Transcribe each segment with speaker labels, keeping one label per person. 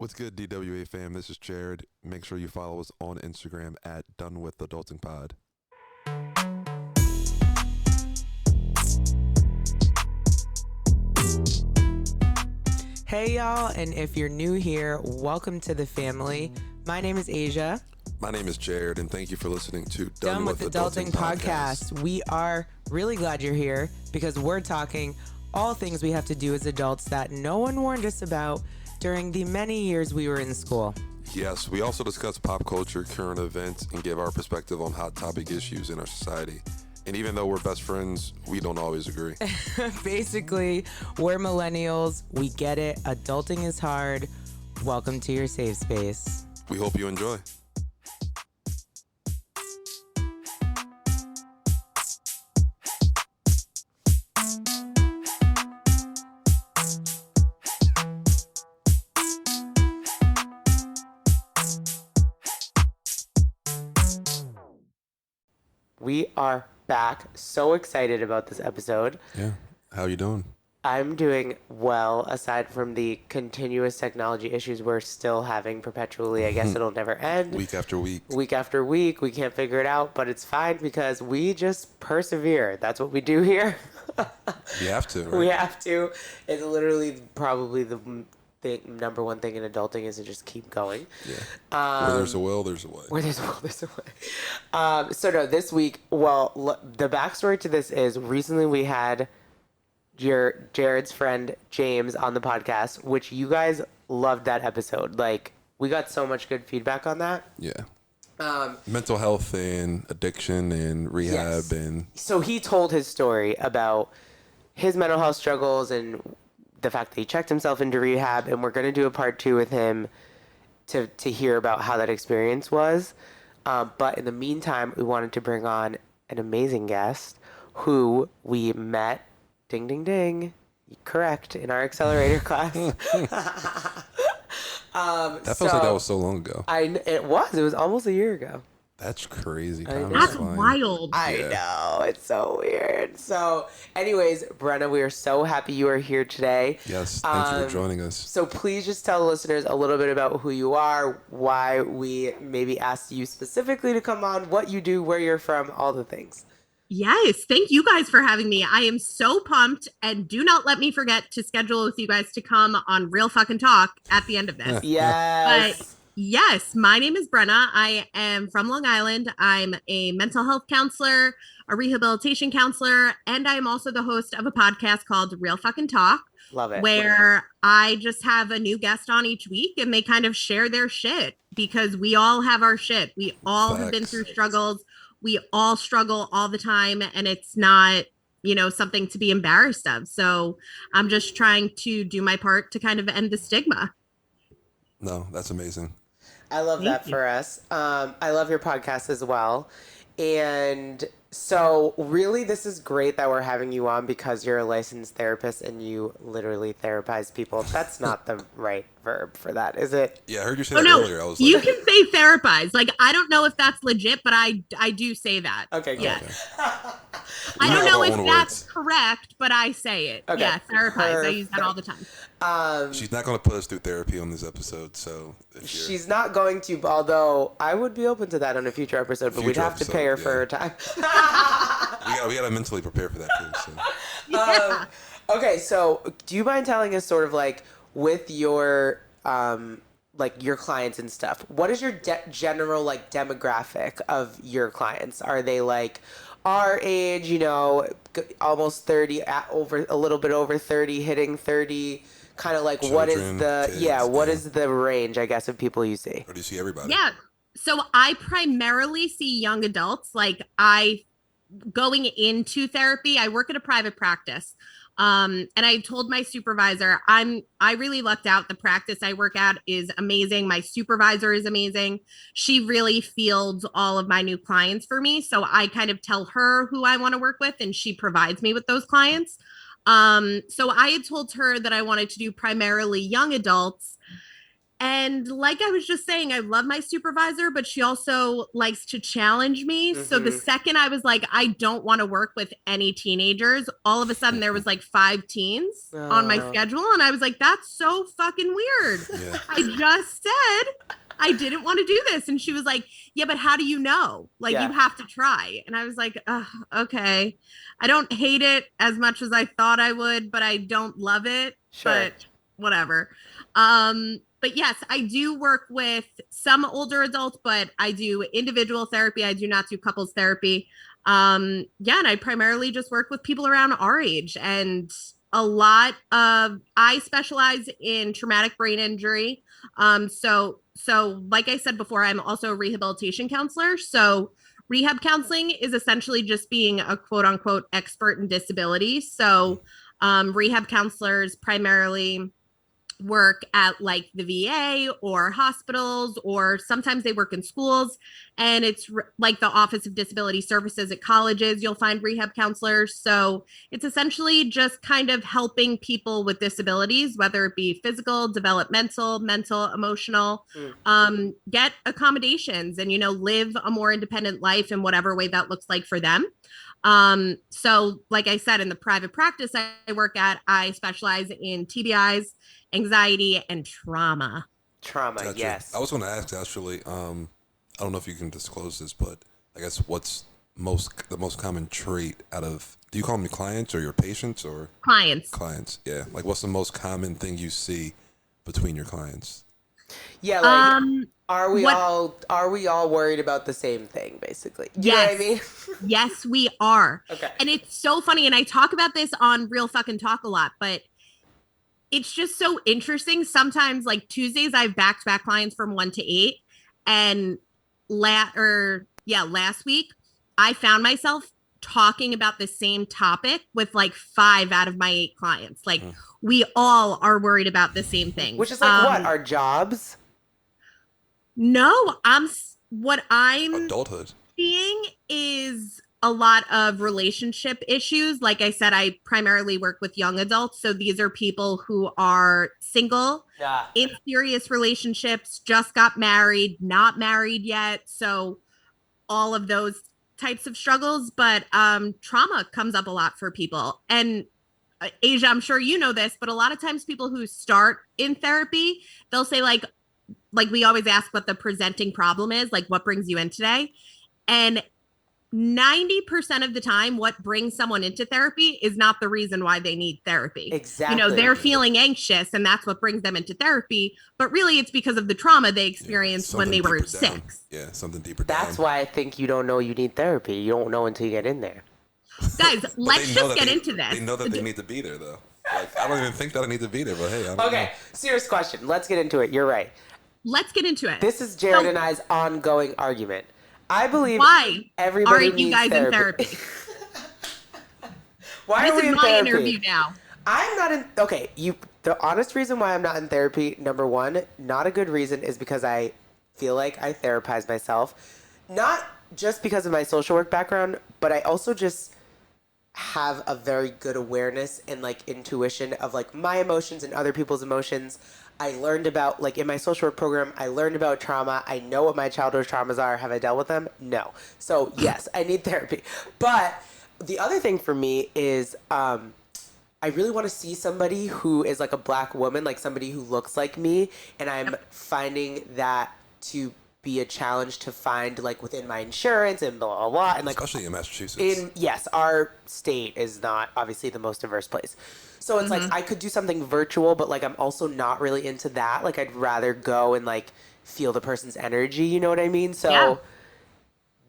Speaker 1: What's good, DWA fam? This is Jared. Make sure you follow us on Instagram at donewithadultingpod.
Speaker 2: Hey y'all, and if you're new here, welcome to the family. My name is Asia.
Speaker 1: My name is Jared, and thank you for listening to
Speaker 2: Done with Adulting Podcast. We are really glad you're here because we're talking all things we have to do as adults that no one warned us about during the many years we were in school.
Speaker 1: Yes, we also discuss pop culture, current events, and give our perspective on hot topic issues in our society. And even though we're best friends, we don't always agree.
Speaker 2: Basically, we're millennials. We get it. Adulting is hard. Welcome to your safe space.
Speaker 1: We hope you enjoy.
Speaker 2: We are back. So excited about this episode.
Speaker 1: Yeah. How you doing?
Speaker 2: I'm doing well, aside from the continuous technology issues we're still having perpetually. I guess it'll never end.
Speaker 1: Week after week.
Speaker 2: Week after week. We can't figure it out, but it's fine because we just persevere. That's what we do here.
Speaker 1: We have to, right?
Speaker 2: We have to. It's literally probably the number one thing in adulting is to just keep going.
Speaker 1: Yeah. Where there's a will, there's a way.
Speaker 2: Where there's a will, there's a way. So no, this week, the backstory to this is recently we had Jared's friend James on the podcast, which you guys loved that episode. Like, we got so much good feedback on that.
Speaker 1: Yeah. Mental health and addiction and rehab. And
Speaker 2: so he told his story about his mental health struggles and the fact that he checked himself into rehab, and we're going to do a part 2 with him to hear about how that experience was. But in the meantime, we wanted to bring on an amazing guest who we met, ding, ding, ding, correct, in our accelerator class.
Speaker 1: that feels like that was so long ago.
Speaker 2: It was almost a year ago.
Speaker 1: That's crazy.
Speaker 3: That's wild.
Speaker 2: I know. It's so weird. So, anyways, Brenna, we are so happy you are here today.
Speaker 1: Yes. Thank you for joining us.
Speaker 2: So please just tell the listeners a little bit about who you are, why we maybe asked you specifically to come on, what you do, where you're from, all the things.
Speaker 3: Yes. Thank you guys for having me. I am so pumped, and do not let me forget to schedule with you guys to come on Real Fucking Talk at the end of this.
Speaker 2: Yes.
Speaker 3: But yes, my name is Brenna. I am from Long Island. I'm a mental health counselor, a rehabilitation counselor, and I'm also the host of a podcast called Real Fucking Talk.
Speaker 2: Love it.
Speaker 3: Where I just have a new guest on each week and they kind of share their shit, because we all have our shit. We all have been through struggles. We all struggle all the time, and it's not, something to be embarrassed of. So I'm just trying to do my part to kind of end the stigma.
Speaker 1: No, that's amazing.
Speaker 2: I love that for us. I love your podcast as well. And so really, this is great that we're having you on because you're a licensed therapist and you literally therapize people. That's not the right verb for that, is it?
Speaker 1: Yeah, I heard you say that earlier. I was
Speaker 3: you can say therapize. Like, I don't know if that's legit, but I do say that.
Speaker 2: Okay, cool.
Speaker 3: Yeah.
Speaker 1: Okay.
Speaker 3: I don't know if that's correct, but I say it.
Speaker 2: Okay.
Speaker 3: Yeah, therapize. I use that all the time.
Speaker 1: She's not going to put us through therapy on this episode, so
Speaker 2: she's not going to, although I would be open to that on a future episode, but we'd have to pay her for her time.
Speaker 1: we got to mentally prepare for that too. So.
Speaker 3: Yeah.
Speaker 2: Okay, so do you mind telling us sort of like with your your clients and stuff, what is your general like demographic of your clients? Are they like our age, almost 30, over a little bit over 30, hitting 30, kind of like
Speaker 1: children,
Speaker 2: what is the
Speaker 1: kids,
Speaker 2: what is the range, I guess, of people you see?
Speaker 1: Or do you see everybody?
Speaker 3: Yeah. So I primarily see young adults. Like, going into therapy, I work at a private practice. And I told my supervisor, I really lucked out. The practice I work at is amazing. My supervisor is amazing. She really fields all of my new clients for me. So I kind of tell her who I want to work with, and she provides me with those clients. So I had told her that I wanted to do primarily young adults. And like I was just saying, I love my supervisor, but she also likes to challenge me. So the second I was like, I don't want to work with any teenagers, all of a sudden there was like 5 teens on my schedule. And I was like, that's so fucking weird.
Speaker 1: Yeah.
Speaker 3: I just said I didn't want to do this. And she was like, yeah, but how do you know? Like, you have to try. And I was like, okay. I don't hate it as much as I thought I would, but I don't love it.
Speaker 2: Sure.
Speaker 3: But whatever. But yes, I do work with some older adults, but I do individual therapy. I do not do couples therapy. And I primarily just work with people around our age, and I specialize in traumatic brain injury. So like I said before, I'm also a rehabilitation counselor. So rehab counseling is essentially just being a quote unquote expert in disability. So rehab counselors primarily work at like the VA or hospitals, or sometimes they work in schools, and it's like the Office of Disability Services at colleges. You'll find rehab counselors. So it's essentially just kind of helping people with disabilities, whether it be physical, developmental, mental, emotional, get accommodations and, live a more independent life in whatever way that looks like for them. So like I said, in the private practice I work at, I specialize in TBIs, anxiety, and trauma.
Speaker 2: Gotcha. Yes.
Speaker 1: I was going to ask, actually, I don't know if you can disclose this, but I guess what's the most common trait do you call them clients or your patients or?
Speaker 3: Clients,
Speaker 1: yeah. Like, what's the most common thing you see between your clients?
Speaker 2: Yeah, like, are we all worried about the same thing, basically? You know what I mean?
Speaker 3: Yes, we are.
Speaker 2: Okay.
Speaker 3: And it's so funny, and I talk about this on Real Fucking Talk a lot, but it's just so interesting. Sometimes, like Tuesdays, I have back-to-back clients from 1 to 8, and last week, I found myself talking about the same topic with like 5 out of my 8 clients. Like, we all are worried about the same thing.
Speaker 2: Which is like what? Our jobs?
Speaker 3: No, I'm
Speaker 1: adulthood
Speaker 3: seeing is a lot of relationship issues. Like I said, I primarily work with young adults. So these are people who are single, in serious relationships, just got married, not married yet. So all of those types of struggles. But trauma comes up a lot for people. And Asia, I'm sure you know this, but a lot of times people who start in therapy, they'll say like we always ask what the presenting problem is, like what brings you in today. And 90% of the time, what brings someone into therapy is not the reason why they need therapy.
Speaker 2: Exactly.
Speaker 3: They're feeling anxious and that's what brings them into therapy. But really, it's because of the trauma they experienced when they were 6.
Speaker 1: Yeah, something deeper down.
Speaker 2: That's why I think you don't know you need therapy. You don't know until you get in there.
Speaker 3: Guys, let's just get into this.
Speaker 1: They know that they need to be there, though. Like, I don't even think that I need to be there, but hey, I don't know.
Speaker 2: Serious question. Let's get into it. You're right.
Speaker 3: Let's get into it.
Speaker 2: This is Jared and I's ongoing argument. I believe
Speaker 3: Why
Speaker 2: everybody
Speaker 3: aren't you guys
Speaker 2: therapy.
Speaker 3: in therapy?
Speaker 2: Why are we in therapy?
Speaker 3: This is my interview now.
Speaker 2: I'm not in. Okay, the honest reason why I'm not in therapy, number one, not a good reason, is because I feel like I therapize myself. Not just because of my social work background, but I also just have a very good awareness and like intuition of like my emotions and other people's emotions. I learned about, like in my social work program, I learned about trauma. I know what my childhood traumas are. Have I dealt with them? No. So yes, I need therapy. But the other thing for me is I really want to see somebody who is like a Black woman, like somebody who looks like me. And I'm finding that to be a challenge to find like within my insurance and blah, blah, blah. And like,
Speaker 1: especially in Massachusetts.
Speaker 2: Yes, our state is not obviously the most diverse place. So it's like I could do something virtual, but like I'm also not really into that. Like I'd rather go and like feel the person's energy, you know what I mean? So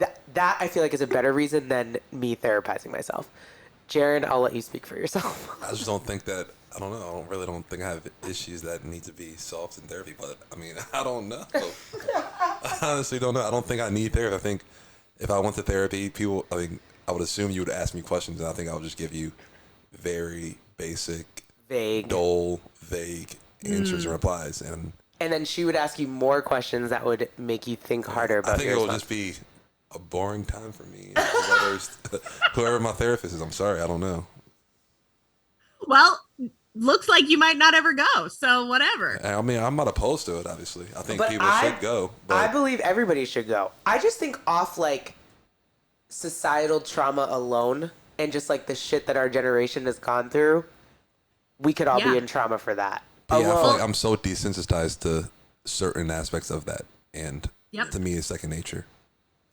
Speaker 2: that I feel like is a better reason than me therapizing myself. Jared, I'll let you speak for yourself.
Speaker 1: I just don't think that, I don't know, I don't think I have issues that need to be solved in therapy, but I mean, I don't know. I honestly don't know. I don't think I need therapy. I think if I went to therapy, I would assume you would ask me questions, and I think I would just give you very basic, vague answers and replies. And
Speaker 2: then she would ask you more questions that would make you think harder about
Speaker 1: yourself. I think it will just be a boring time for me. Whoever my therapist is, I'm sorry, I don't know.
Speaker 3: Well, looks like you might not ever go. So whatever.
Speaker 1: I mean, I'm not opposed to it, obviously. I think
Speaker 2: But
Speaker 1: people should go. But
Speaker 2: I believe everybody should go. I just think off like societal trauma alone and just like the shit that our generation has gone through, we could all be in trauma for that.
Speaker 1: yeah, I feel like I'm so desensitized to certain aspects of that. And to me, it's second nature.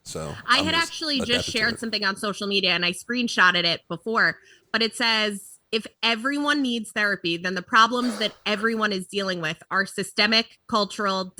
Speaker 1: So
Speaker 3: I had actually just shared something on social media and I screenshotted it before, but it says, if everyone needs therapy, then the problems that everyone is dealing with are systemic, cultural, ...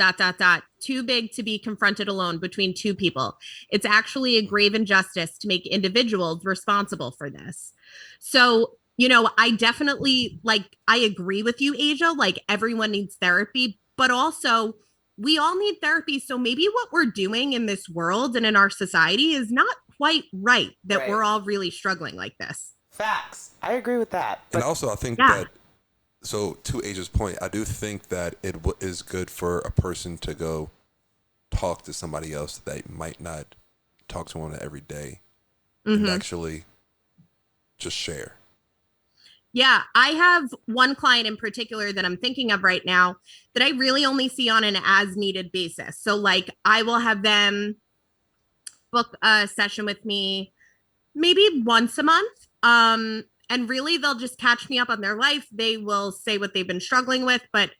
Speaker 3: too big to be confronted alone between two people. It's actually a grave injustice to make individuals responsible for this. So, you know, I definitely, like, I agree with you, Asia, like everyone needs therapy, but also we all need therapy. So maybe what we're doing in this world and in our society is not quite right, that we're all really struggling like this.
Speaker 2: Facts. I agree with that.
Speaker 1: And also, I think that, so to Asia's point, I do think that it is good for a person to go talk to somebody else that might not talk to one every day and actually just share.
Speaker 3: Yeah, I have one client in particular that I'm thinking of right now that I really only see on an as needed basis. So like I will have them book a session with me maybe once a month. And really they'll just catch me up on their life. They will say what they've been struggling with, but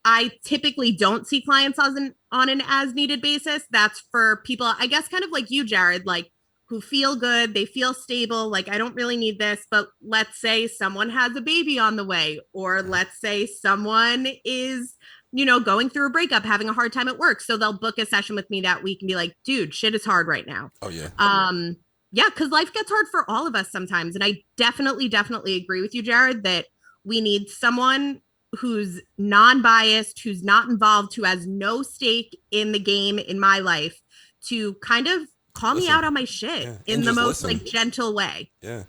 Speaker 3: I typically don't see clients on an as needed basis. That's for people, I guess, kind of like you, Jared, like who feel good, they feel stable, like I don't really need this, but let's say someone has a baby on the way, or let's say someone is, you know, going through a breakup, having a hard time at work. So they'll book a session with me that week and be like, dude, shit is hard right now.
Speaker 1: Oh yeah.
Speaker 3: Yeah, because life gets hard for all of us sometimes. And I definitely agree with you, Jared, that we need someone who's non-biased, who's not involved, who has no stake in the game in my life to kind of call me out on my shit in the most like gentle way.
Speaker 1: Yeah.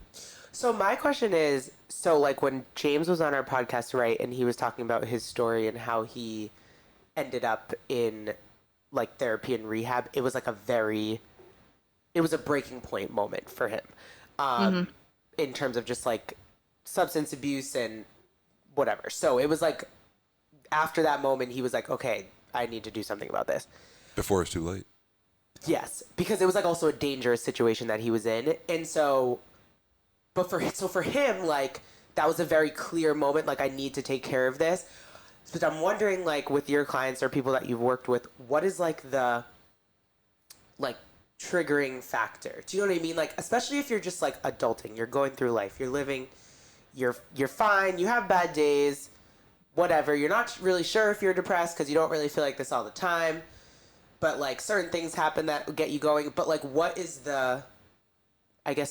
Speaker 2: So my question is, so like when James was on our podcast, right, and he was talking about his story and how he ended up in like therapy and rehab, it was like it was a breaking point moment for him in terms of just like substance abuse and whatever. So it was like after that moment, he was like, okay, I need to do something about this.
Speaker 1: Before it's too late.
Speaker 2: Yes, because it was like also a dangerous situation that he was in. And so, but for him, like that was a very clear moment. Like I need to take care of this. But I'm wondering, like with your clients or people that you've worked with, what is like the like triggering factor? Do you know what I mean? Like, especially if you're just like adulting, you're going through life, you're living, you're fine, you have bad days, whatever. You're not really sure if you're depressed because you don't really feel like this all the time. But like certain things happen that get you going. But like, what is the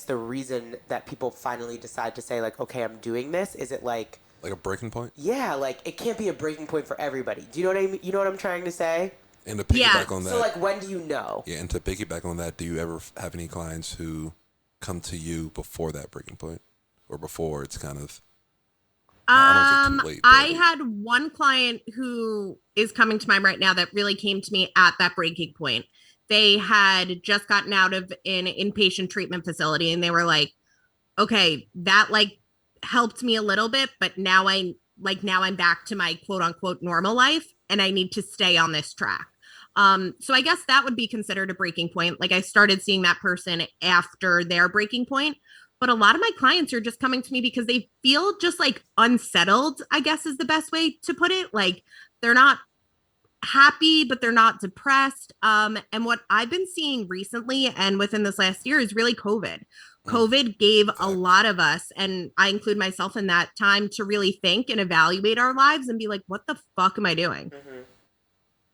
Speaker 2: reason that people finally decide to say like, okay, I'm doing this? Is it like
Speaker 1: a breaking point?
Speaker 2: Yeah, like it can't be a breaking point for everybody. Do you know what I mean? You know what I'm trying to say?
Speaker 1: And to piggyback on that.
Speaker 2: So like, when do you know?
Speaker 1: Yeah, and to piggyback on that, do you ever have any clients who come to you before that breaking point, or before it's kind of? I don't say too late,
Speaker 3: I had one client who is coming to mind right now that really came to me at that breaking point. They had just gotten out of an inpatient treatment facility and they were like, okay, that like helped me a little bit, but now I'm back to my quote unquote normal life and I need to stay on this track. So I guess that would be considered a breaking point. Like I started seeing that person after their breaking point. But a lot of my clients are just coming to me because they feel just like unsettled, I guess is the best way to put it. Like they're not happy, but they're not depressed. And what I've been seeing recently and within this last year is really COVID. COVID gave a lot of us, and I include myself in that, time to really think and evaluate our lives and be like, what the fuck am I doing? Mm-hmm.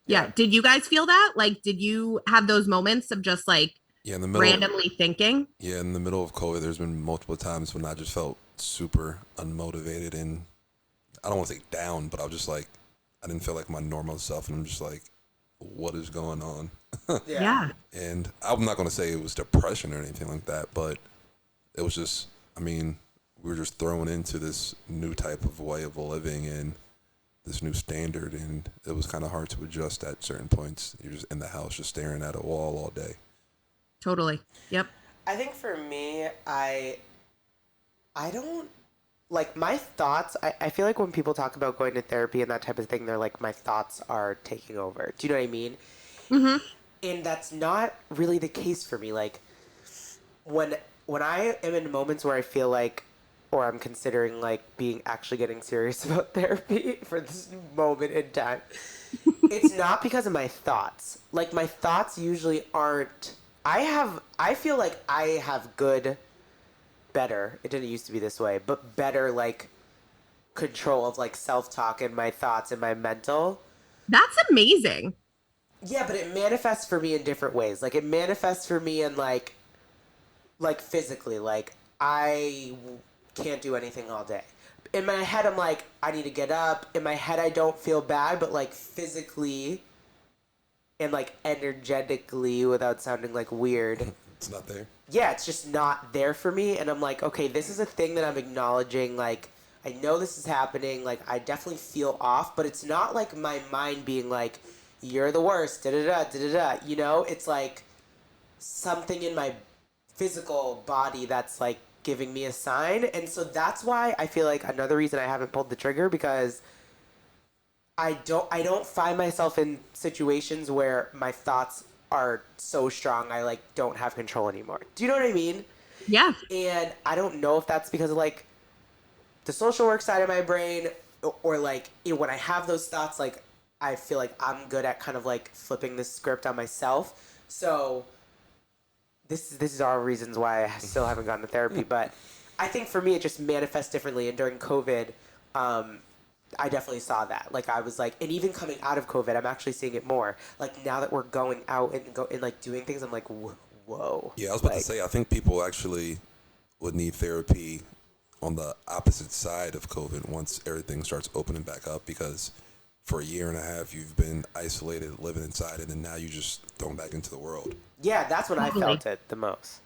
Speaker 3: Yeah. Did you guys feel that? Like, did you have those moments of just like,
Speaker 1: in the middle,
Speaker 3: randomly thinking?
Speaker 1: Yeah, in the middle of COVID, there's been multiple times when I just felt super unmotivated and I don't want to say down, but I was just like, I didn't feel like my normal self, and I'm just like, what is going on?
Speaker 3: Yeah.
Speaker 1: And I'm not going to say it was depression or anything like that, but it was just, I mean, we were just thrown into this new type of way of living and this new standard, and it was kind of hard to adjust at certain points. You're just in the house, just staring at a wall all day.
Speaker 3: Totally. Yep.
Speaker 2: I think for me, I don't like my thoughts, I feel like when people talk about going to therapy and that type of thing, they're like, my thoughts are taking over. Do you know what I mean?
Speaker 3: Mm-hmm.
Speaker 2: And that's not really the case for me. Like when when I am in moments where I feel like, or I'm considering like being actually getting serious about therapy for this moment in time, it's not because of my thoughts. Like my thoughts usually aren't. I feel like I have good, better. It didn't used to be this way, but better like control of like self talk and my thoughts and my mental.
Speaker 3: That's amazing.
Speaker 2: Yeah, but it manifests for me in different ways. Like it manifests for me in like physically, like can't do anything all day. In my head, I'm like, I need to get up. In my head, I don't feel bad, but like physically and like energetically, without sounding like weird,
Speaker 1: It's not there.
Speaker 2: yeah, it's just not there for me. And I'm like, okay, this is a thing that I'm acknowledging. Like, I know this is happening. Like, I definitely feel off, but it's not like my mind being like, you're the worst, da da da da da da. You know, it's like something in my physical body that's like giving me a sign. And so that's why I feel like another reason I haven't pulled the trigger, because I don't find myself in situations where my thoughts are so strong I like don't have control anymore. Do you know what I mean?
Speaker 3: Yeah.
Speaker 2: And I don't know if that's because of like the social work side of my brain, or like when I have those thoughts, like I feel like I'm good at kind of like flipping the script on myself. So this is all reasons why I still haven't gone to therapy. But I think for me it just manifests differently. And during COVID, I definitely saw that. Like I was like, and even coming out of COVID, I'm actually seeing it more. Like now that we're going out and like doing things, I'm like, whoa.
Speaker 1: Yeah, I was about to
Speaker 2: Like,
Speaker 1: say, I think people actually would need therapy on the opposite side of COVID once everything starts opening back up, because for a year and a half you've been isolated, living inside, and then now you just thrown back into the world.
Speaker 2: yeah, that's when I
Speaker 3: Totally.
Speaker 2: felt it the most.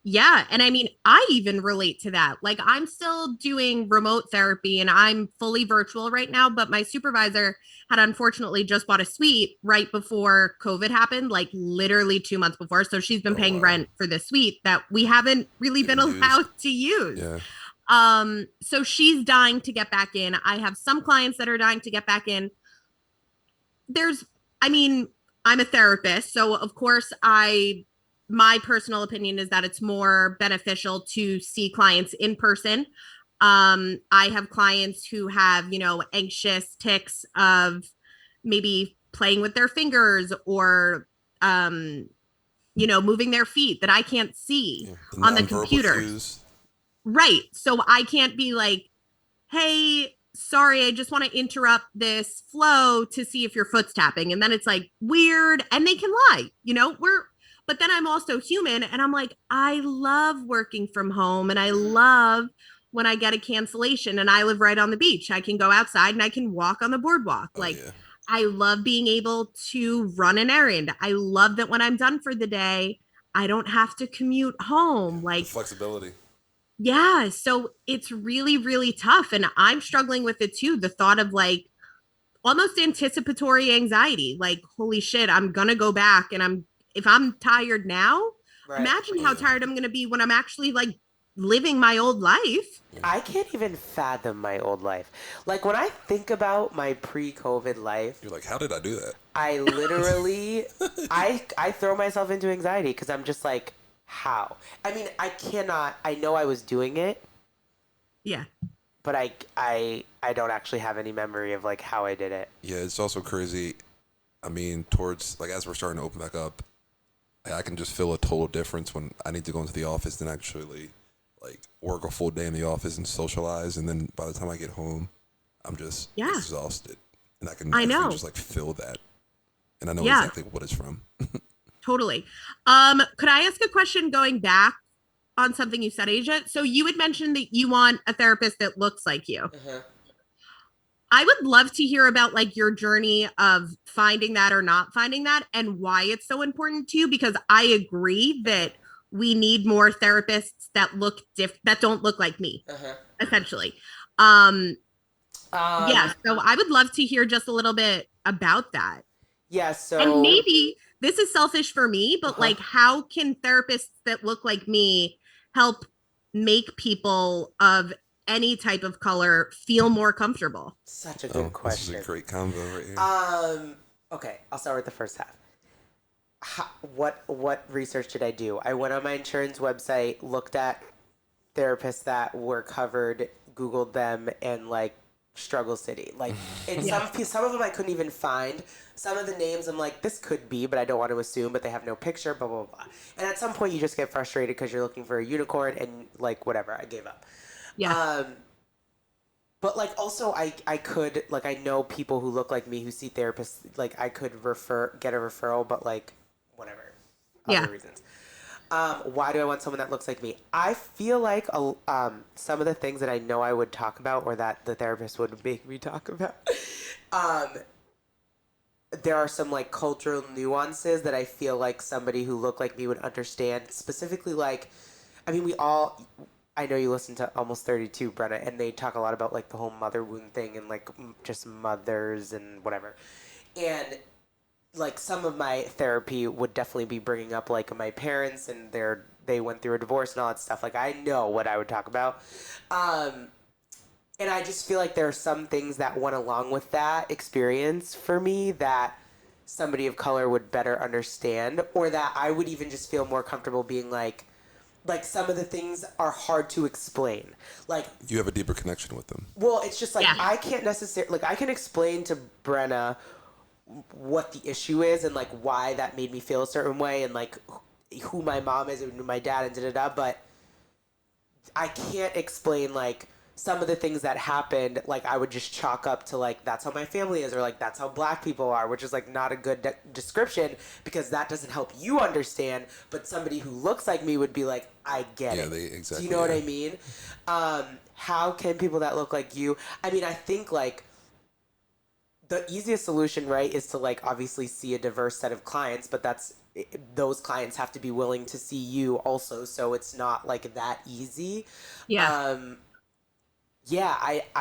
Speaker 3: Yeah. And I mean, I even relate to that. Like, I'm still doing remote therapy and I'm fully virtual right now, but my supervisor had unfortunately just bought a suite right before COVID happened, like literally 2 months before. So she's been
Speaker 1: Oh
Speaker 3: paying
Speaker 1: wow.
Speaker 3: rent for this suite that we haven't really been
Speaker 1: Didn't use.
Speaker 3: allowed to use.
Speaker 1: Yeah.
Speaker 3: So she's dying to get back in. I have some clients that are dying to get back in. There's, I mean, I'm a therapist, so of course my personal opinion is that it's more beneficial to see clients in person. I have clients who have, anxious tics of maybe playing with their fingers or moving their feet that I can't see
Speaker 1: Yeah. The
Speaker 3: on the
Speaker 1: nonverbal
Speaker 3: computer.
Speaker 1: cues.
Speaker 3: Right. So I can't be like, hey, sorry, I just want to interrupt this flow to see if your foot's tapping. And then it's like weird. And they can lie, but then I'm also human and I'm like, I love working from home and I love when I get a cancellation and I live right on the beach. I can go outside and I can walk on the boardwalk.
Speaker 1: Oh
Speaker 3: Like,
Speaker 1: yeah.
Speaker 3: I love being able to run an errand. I love that when I'm done for the day, I don't have to commute home.
Speaker 1: The
Speaker 3: Like,
Speaker 1: flexibility.
Speaker 3: yeah, so it's really, really tough. And I'm struggling with it too. The thought of like almost anticipatory anxiety, like, holy shit, I'm gonna go back and if I'm tired now,
Speaker 2: Right.
Speaker 3: imagine
Speaker 1: Oh
Speaker 3: how
Speaker 1: yeah.
Speaker 3: tired I'm gonna be when I'm actually like living my old life.
Speaker 2: I can't even fathom my old life. Like when I think about my pre-COVID life,
Speaker 1: You're like, how did I do that?
Speaker 2: I literally I throw myself into anxiety because I'm just like, how? I mean, I cannot. I know I was doing it,
Speaker 3: Yeah.
Speaker 2: but I don't actually have any memory of like how I did it.
Speaker 1: Yeah, it's also crazy. I mean, towards like as we're starting to open back up, I can just feel a total difference when I need to go into the office than actually like work a full day in the office and socialize, and then by the time I get home, I'm just
Speaker 3: Yeah.
Speaker 1: exhausted, and
Speaker 3: I
Speaker 1: can
Speaker 3: know.
Speaker 1: just like feel that, and I know
Speaker 3: Yeah.
Speaker 1: exactly what it's from.
Speaker 3: Totally. Could I ask a question going back on something you said, Asia? So you had mentioned that you want a therapist that looks like you.
Speaker 2: Uh-huh.
Speaker 3: I would love to hear about like your journey of finding that or not finding that and why it's so important to you, because I agree that we need more therapists that that don't look like me,
Speaker 2: Uh-huh.
Speaker 3: essentially. Um
Speaker 2: Um,
Speaker 3: yeah, so I would love to hear just a little bit about that.
Speaker 2: yeah,
Speaker 3: And
Speaker 2: so
Speaker 3: maybe this is selfish for me, but
Speaker 2: uh-huh.
Speaker 3: like how can therapists that look like me help make people of any type of color feel more comfortable?
Speaker 2: Such a good question.
Speaker 1: This is a great combo right here.
Speaker 2: Okay, I'll start with the first half. What research did I do? I went on my insurance website, looked at therapists that were covered, Googled them, and like struggle city. Like, and some of them I couldn't even find. Some of the names I'm like, this could be, but I don't want to assume, but they have no picture, blah, blah, blah. And at some point you just get frustrated because you're looking for a unicorn and like, whatever, I gave up.
Speaker 3: Yeah.
Speaker 2: But like, also I could, like, I know people who look like me who see therapists, like I could get a referral, but like, whatever, other reasons. Why do I want someone that looks like me? I feel like some of the things that I know I would talk about or that the therapist would make me talk about, there are some like cultural nuances that I feel like somebody who looked like me would understand. Specifically, like, I mean, I know you listen to Almost 32, Brenna, and they talk a lot about like the whole mother wound thing and like just mothers and whatever. And like some of my therapy would definitely be bringing up like my parents and they went through a divorce and all that stuff. Like I know what I would talk about. And I just feel like there are some things that went along with that experience for me that somebody of color would better understand, or that I would even just feel more comfortable being like some of the things are hard to explain. Like
Speaker 1: You have a deeper connection with them.
Speaker 2: Well, it's just like I can't necessarily, like I can explain to Brenna what the issue is and like why that made me feel a certain way and like who my mom is and who my dad and da-da-da, but I can't explain like some of the things that happened. Like I would just chalk up to like that's how my family is, or like that's how black people are, which is like not a good description because that doesn't help you understand. But somebody who looks like me would be like, I get it.
Speaker 1: Exactly.
Speaker 2: Do you know what I mean? How can people that look like you? I mean, I think like the easiest solution, right, is to like obviously see a diverse set of clients, but those clients have to be willing to see you also, so it's not like that easy. I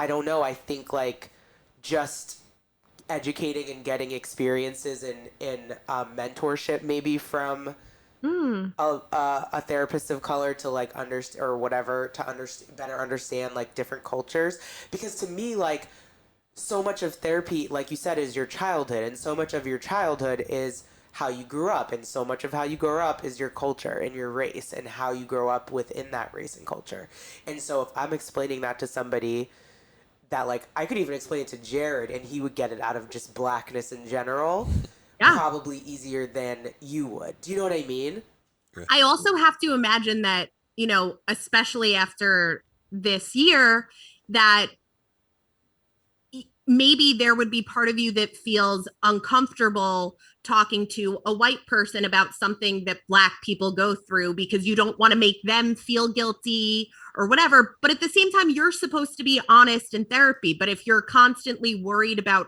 Speaker 2: don't know. I think like just educating and getting experiences in mentorship maybe from a therapist of color to like understand or whatever to better understand like different cultures, because to me like so much of therapy, like you said, is your childhood, and so much of your childhood is how you grew up, and so much of how you grow up is your culture and your race and how you grow up within that race and culture. And so if I'm explaining that to somebody that like I could even explain it to Jared and he would get it out of just blackness in general, probably easier than you would. Do you know what I mean?
Speaker 3: I also have to imagine that, you know, especially after this year, that maybe there would be part of you that feels uncomfortable talking to a white person about something that black people go through because you don't want to make them feel guilty or whatever. But at the same time, you're supposed to be honest in therapy. But if you're constantly worried about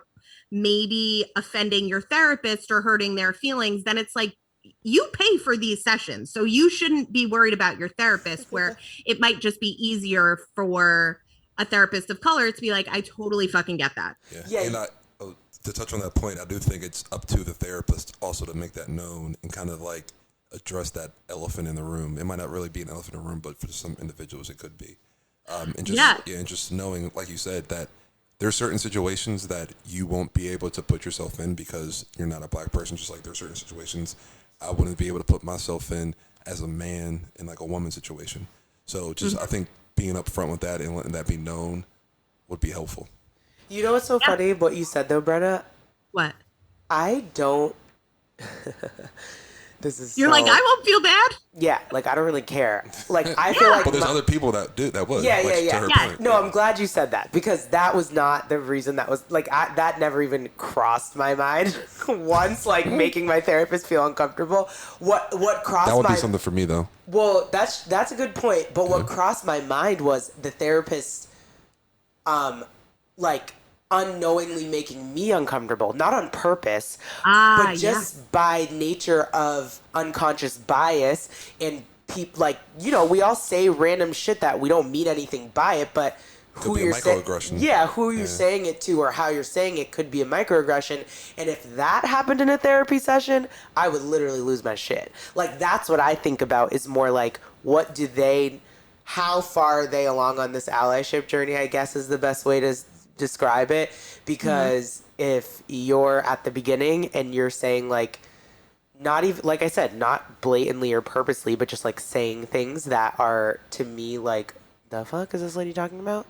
Speaker 3: maybe offending your therapist or hurting their feelings, then it's like, you pay for these sessions. So you shouldn't be worried about your therapist, where it might just be easier for a therapist of color to be like, I totally fucking get that.
Speaker 1: Yeah. And to touch on that point, I do think it's up to the therapist also to make that known and kind of like address that elephant in the room. It might not really be an elephant in the room, but for some individuals it could be. And just knowing, like you said, that there are certain situations that you won't be able to put yourself in because you're not a black person. Just like there are certain situations I wouldn't be able to put myself in as a man in like a woman situation. So just I think being upfront with that and letting that be known would be helpful.
Speaker 2: You know what's so funny what you said though, Brenna?
Speaker 3: What?
Speaker 2: I don't
Speaker 3: You're like, I won't feel bad?
Speaker 2: Yeah, like I don't really care. Like I feel like
Speaker 1: but there's other people that do that would.
Speaker 2: Yeah.
Speaker 1: Point.
Speaker 2: No, I'm glad you said that, because that was not the reason. That was like that never even crossed my mind once, like making my therapist feel uncomfortable. What crossed
Speaker 1: that would be something for me though.
Speaker 2: Well, that's a good point, but what crossed my mind was the therapist like unknowingly making me uncomfortable, not on purpose, but just by nature of unconscious bias. And people, like, you know, we all say random shit that we don't mean anything by it, but who you're saying, who you're saying it to or how you're saying it could be a microaggression. And if that happened in a therapy session, I would literally lose my shit. Like, that's what I think about, is more like, what do they how far are they along on this allyship journey, I guess is the best way to describe it. Because if you're at the beginning and you're saying like, not even, like I said, not blatantly or purposely, but just like saying things that are to me like, the fuck is this lady talking about?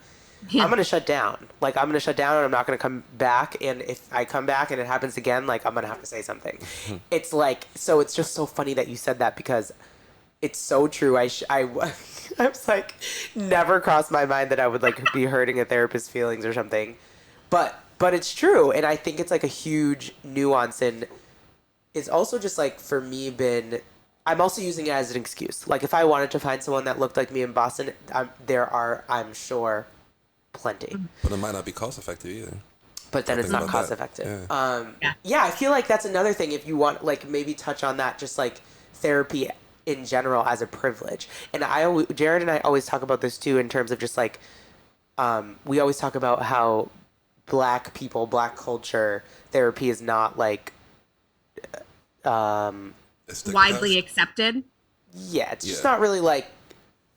Speaker 3: Yeah.
Speaker 2: I'm going to shut down. Like, I'm going to shut down and I'm not going to come back. And if I come back and it happens again, like, I'm going to have to say something. It's like, so it's just so funny that you said that because it's so true. I was like, never crossed my mind that I would like be hurting a therapist's feelings or something. But it's true. And I think it's like a huge nuance. And it's also just like, for me, I'm also using it as an excuse. Like, if I wanted to find someone that looked like me in Boston, there are, I'm sure, plenty.
Speaker 1: But it might not be cost effective either.
Speaker 2: But then it's not cost effective. Yeah, I feel like that's another thing. If you want, like, maybe touch on that, just like therapy in general as a privilege. And Jared and I always talk about this too, in terms of just like, we always talk about how Black people, Black culture, therapy is not like,
Speaker 3: widely accepted.
Speaker 2: Yeah, it's just not really like,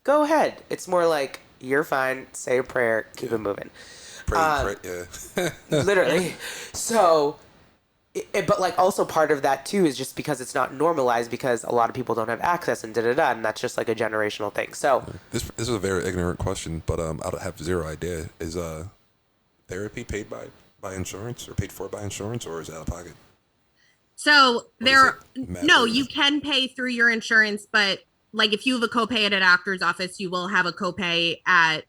Speaker 2: go ahead. It's more like, you're fine, say a prayer, keep it moving.
Speaker 1: Pray,
Speaker 2: Literally. So, but like also part of that too is just because it's not normalized because a lot of people don't have access and da-da-da, and that's just like a generational thing. So
Speaker 1: this is a very ignorant question, but I don't have zero idea. Is therapy paid by insurance or paid for by insurance, or is it out of pocket?
Speaker 3: So you can pay through your insurance, but like if you have a copay at a doctor's office, you will have a copay at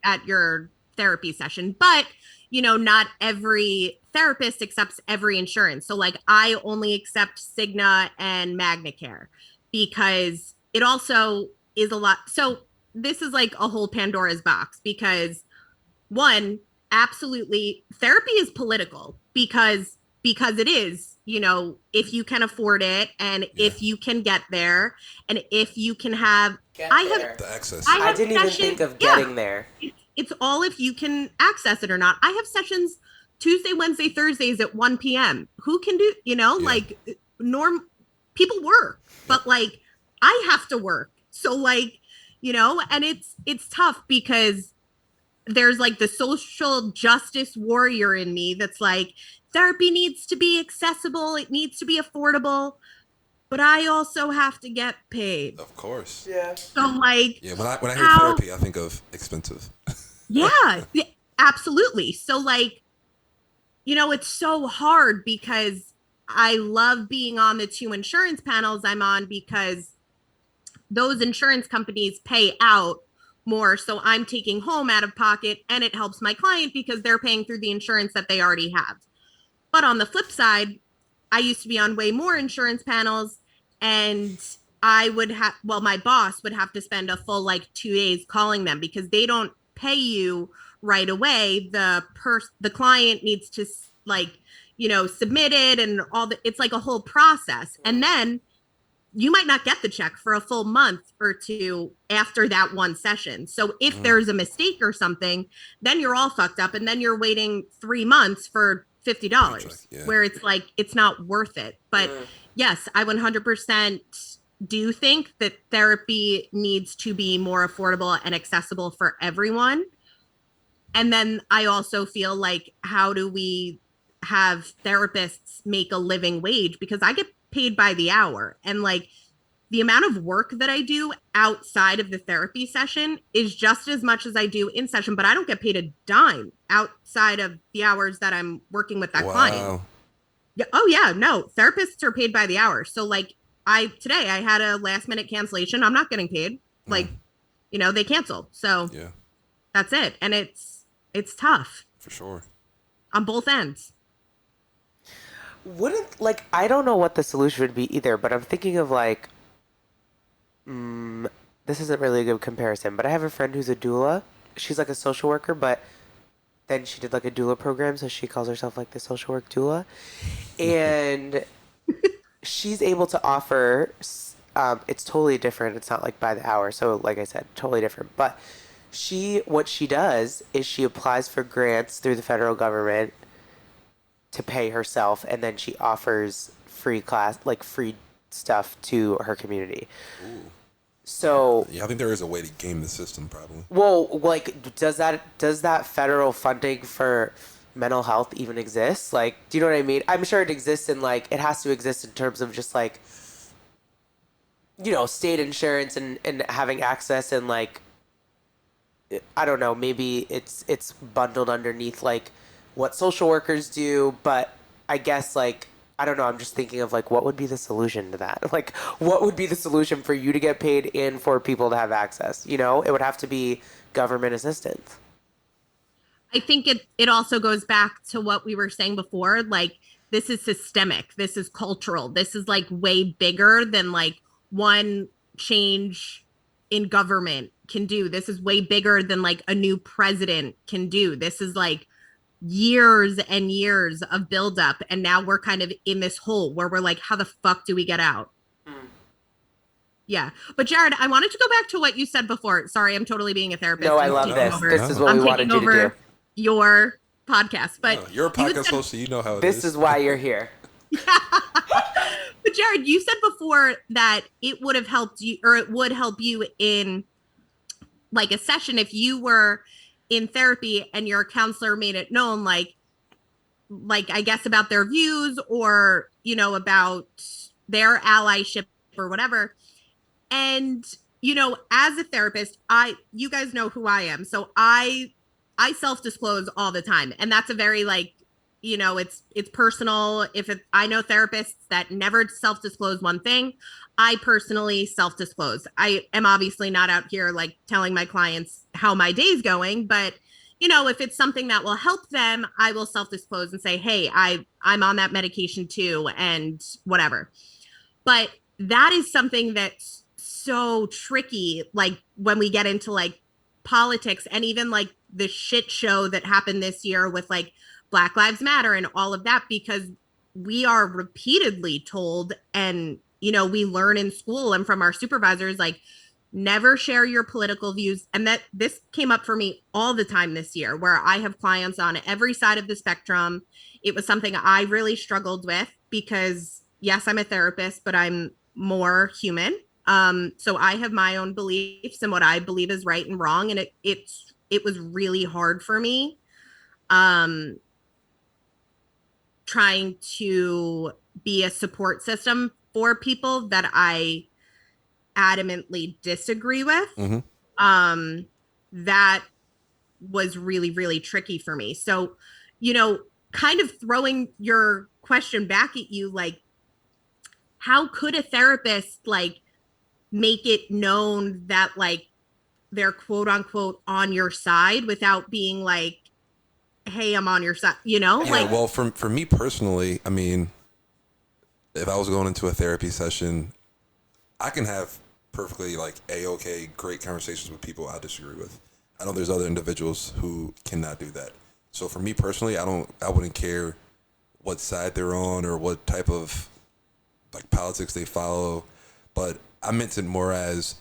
Speaker 3: at your therapy session. But not every therapist accepts every insurance. So like I only accept Cigna and MagnaCare because it also is a lot. So this is like a whole Pandora's box because one, absolutely, therapy is political because it is, if you can afford it and if you can get there and if you can have,
Speaker 1: the access.
Speaker 2: I didn't even think of getting there.
Speaker 3: It's all if you can access it or not. I have sessions Tuesday, Wednesday, Thursdays at 1 p.m. Who can do, like people work, but like I have to work. So like, and it's tough because there's like the social justice warrior in me that's like, therapy needs to be accessible. It needs to be affordable. But I also have to get paid.
Speaker 1: Of course.
Speaker 2: Yeah.
Speaker 3: So like.
Speaker 1: Yeah, when I hear therapy, I think of expensive.
Speaker 3: Yeah, absolutely. So like, it's so hard because I love being on the 2 insurance panels I'm on because those insurance companies pay out more. So I'm taking home out of pocket and it helps my client because they're paying through the insurance that they already have. But on the flip side, I used to be on way more insurance panels and my boss would have to spend a full like 2 days calling them because they don't pay you right away. The client needs to like, submit it and it's like a whole process. And then you might not get the check for a full month or 2 after that one session. So if there's a mistake or something, then you're all fucked up and then you're waiting 3 months for $50 where it's like, it's not worth it. But yes, I 100% do think that therapy needs to be more affordable and accessible for everyone. And then I also feel like, how do we have therapists make a living wage? Because I get paid by the hour, and like the amount of work that I do outside of the therapy session is just as much as I do in session, but I don't get paid a dime outside of the hours that I'm working with that client. Yeah. Oh yeah. No, therapists are paid by the hour. So like today I had a last minute cancellation. I'm not getting paid. Like, they canceled. So that's it. And it's tough.
Speaker 1: For sure.
Speaker 3: On both ends.
Speaker 2: I don't know what the solution would be either, but I'm thinking of like, this isn't really a good comparison, but I have a friend who's a doula. She's like a social worker, but then she did like a doula program, so she calls herself like the social work doula. And she's able to offer, it's totally different. It's not like by the hour. So like I said, totally different. But what she does is she applies for grants through the federal government to pay herself, and then she offers free stuff to her community.
Speaker 1: Ooh.
Speaker 2: So
Speaker 1: Yeah, I think there is a way to game the system, probably.
Speaker 2: well, like, does that federal funding for mental health even exist? Like, do you know what I mean? I'm sure it exists in, like, it has to exist in terms of just like, state insurance and having access, and like, I don't know, maybe it's bundled underneath like what social workers do, but I guess like, I don't know, I'm just thinking of like, what would be the solution to that? Like, what would be the solution for you to get paid and for people to have access? It would have to be government assistance.
Speaker 3: I think it also goes back to what we were saying before. Like, this is systemic. This is cultural. This is like way bigger than like one change in government can do. This is way bigger than like a new president can do. This is like years and years of buildup. And now we're kind of in this hole where we're like, how the fuck do we get out? Yeah. But Jared, I wanted to go back to what you said before. Sorry, I'm totally being a therapist.
Speaker 2: No, I
Speaker 3: I'm
Speaker 2: love
Speaker 3: taking
Speaker 2: this.
Speaker 3: over-
Speaker 2: This is what
Speaker 3: I'm
Speaker 2: we wanted
Speaker 3: taking
Speaker 2: you to
Speaker 3: over
Speaker 2: do.
Speaker 3: your podcast. But
Speaker 1: No, you're a
Speaker 3: you had
Speaker 1: podcast
Speaker 3: said-
Speaker 1: host, so you know how it
Speaker 2: This is why you're here.
Speaker 3: But Jared, you said before that it would have helped you, or it would help you in like a session if you were in therapy and your counselor made it known, like I guess about their views, or about their allyship or whatever. And as a therapist, you guys know who I am, so I self-disclose all the time, and that's a very like, it's personal. I know therapists that never self-disclose one thing. I personally self-disclose. I am obviously not out here like telling my clients how my day's going, but if it's something that will help them, I will self-disclose and say, hey, I'm on that medication too, and whatever. But that is something that's so tricky, like when we get into like politics, and even like the shit show that happened this year with like Black Lives Matter and all of that, because we are repeatedly told, and we learn in school and from our supervisors, like, never share your political views. And that this came up for me all the time this year, where I have clients on every side of the spectrum. It was something I really struggled with because yes, I'm a therapist, but I'm more human. So I have my own beliefs and what I believe is right and wrong. And it was really hard for me. Trying to be a support system for people that I adamantly disagree with.
Speaker 1: Mm-hmm.
Speaker 3: That was really, really tricky for me. So, kind of throwing your question back at you, like, how could a therapist like make it known that like they're quote unquote on your side without being like, hey, I'm on your side,
Speaker 1: Yeah,
Speaker 3: like,
Speaker 1: well, for me personally, I mean, if I was going into a therapy session, I can have perfectly like A-okay, great conversations with people I disagree with. I know there's other individuals who cannot do that. So for me personally, I wouldn't care what side they're on or what type of like politics they follow, but I meant it more as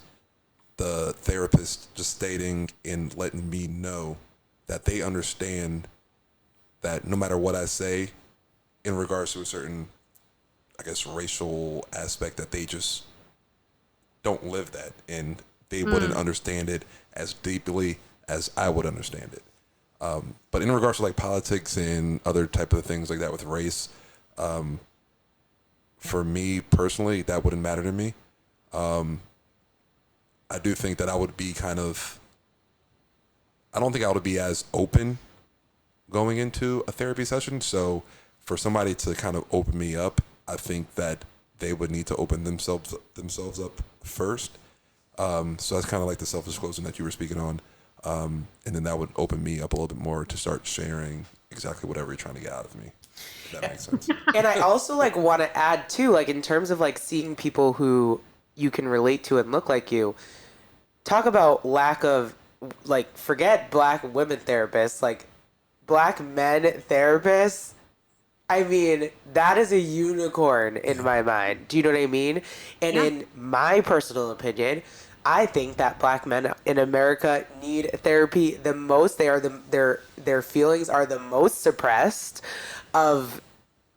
Speaker 1: the therapist just stating and letting me know that they understand that no matter what I say in regards to a certain, I guess, racial aspect, that they just don't live that, and they wouldn't understand it as deeply as I would understand it. But in regards to like politics and other type of things like that with race, for me personally, that wouldn't matter to me. I do think that I would be I don't think I would be as open going into a therapy session. So for somebody to kind of open me up, I think that they would need to open themselves up first. So that's kind of like the self-disclosing that you were speaking on. And then that would open me up a little bit more to start sharing exactly whatever you're trying to get out of me. If that makes sense.
Speaker 2: And I also like want to add too, like in terms of like seeing people who you can relate to and look like you. Talk about lack of like, forget Black women therapists, like Black men therapists. I mean, that is a unicorn in my mind. Do you know what I mean? And in my personal opinion, I think that Black men in America need therapy the most. They are their feelings are the most suppressed of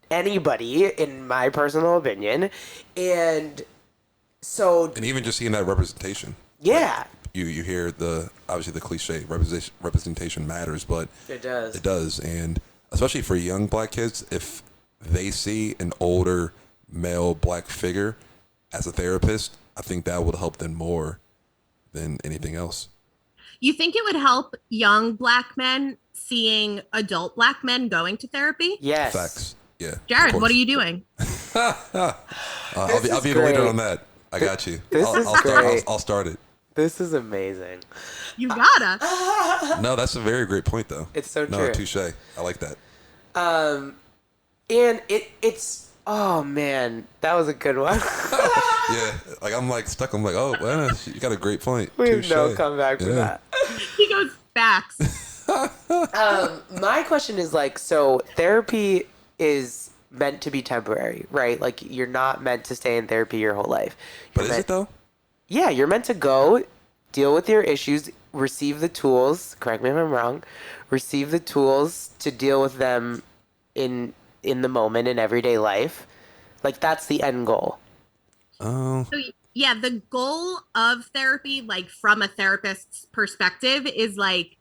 Speaker 2: anybody, in my personal opinion. And So
Speaker 1: And even just seeing that representation.
Speaker 2: yeah,
Speaker 1: You hear obviously the cliche representation matters, but
Speaker 2: it does.
Speaker 1: it does. And especially for young black kids, if they see an older male black figure as a therapist, I think that would help them more than anything else.
Speaker 3: You think it would help young black men seeing adult black men going to therapy?
Speaker 2: Yes.
Speaker 1: Facts. Yeah.
Speaker 3: Jared, what are you doing?
Speaker 1: I'll be the leader on that. I got you. I'll start it.
Speaker 2: This is amazing.
Speaker 3: You gotta.
Speaker 1: No, that's a very great point, though.
Speaker 2: It's so
Speaker 1: no,
Speaker 2: true.
Speaker 1: touche. I like that.
Speaker 2: And it's oh man, that was a good one.
Speaker 1: Yeah, like I'm like stuck. I'm like, oh, Brenna, you got a great point.
Speaker 2: We have
Speaker 1: Touche.
Speaker 2: no comeback for that.
Speaker 3: He goes, facts.
Speaker 2: My question is like, so therapy is meant to be temporary, right? Like you're not meant to stay in therapy your whole life.
Speaker 1: But is it though?
Speaker 2: Yeah, you're meant to go deal with your issues, receive the tools, correct me if I'm wrong, receive the tools to deal with them in the moment in everyday life. Like that's the end goal.
Speaker 1: Oh.
Speaker 3: So, yeah, the goal of therapy, like from a therapist's perspective, is like,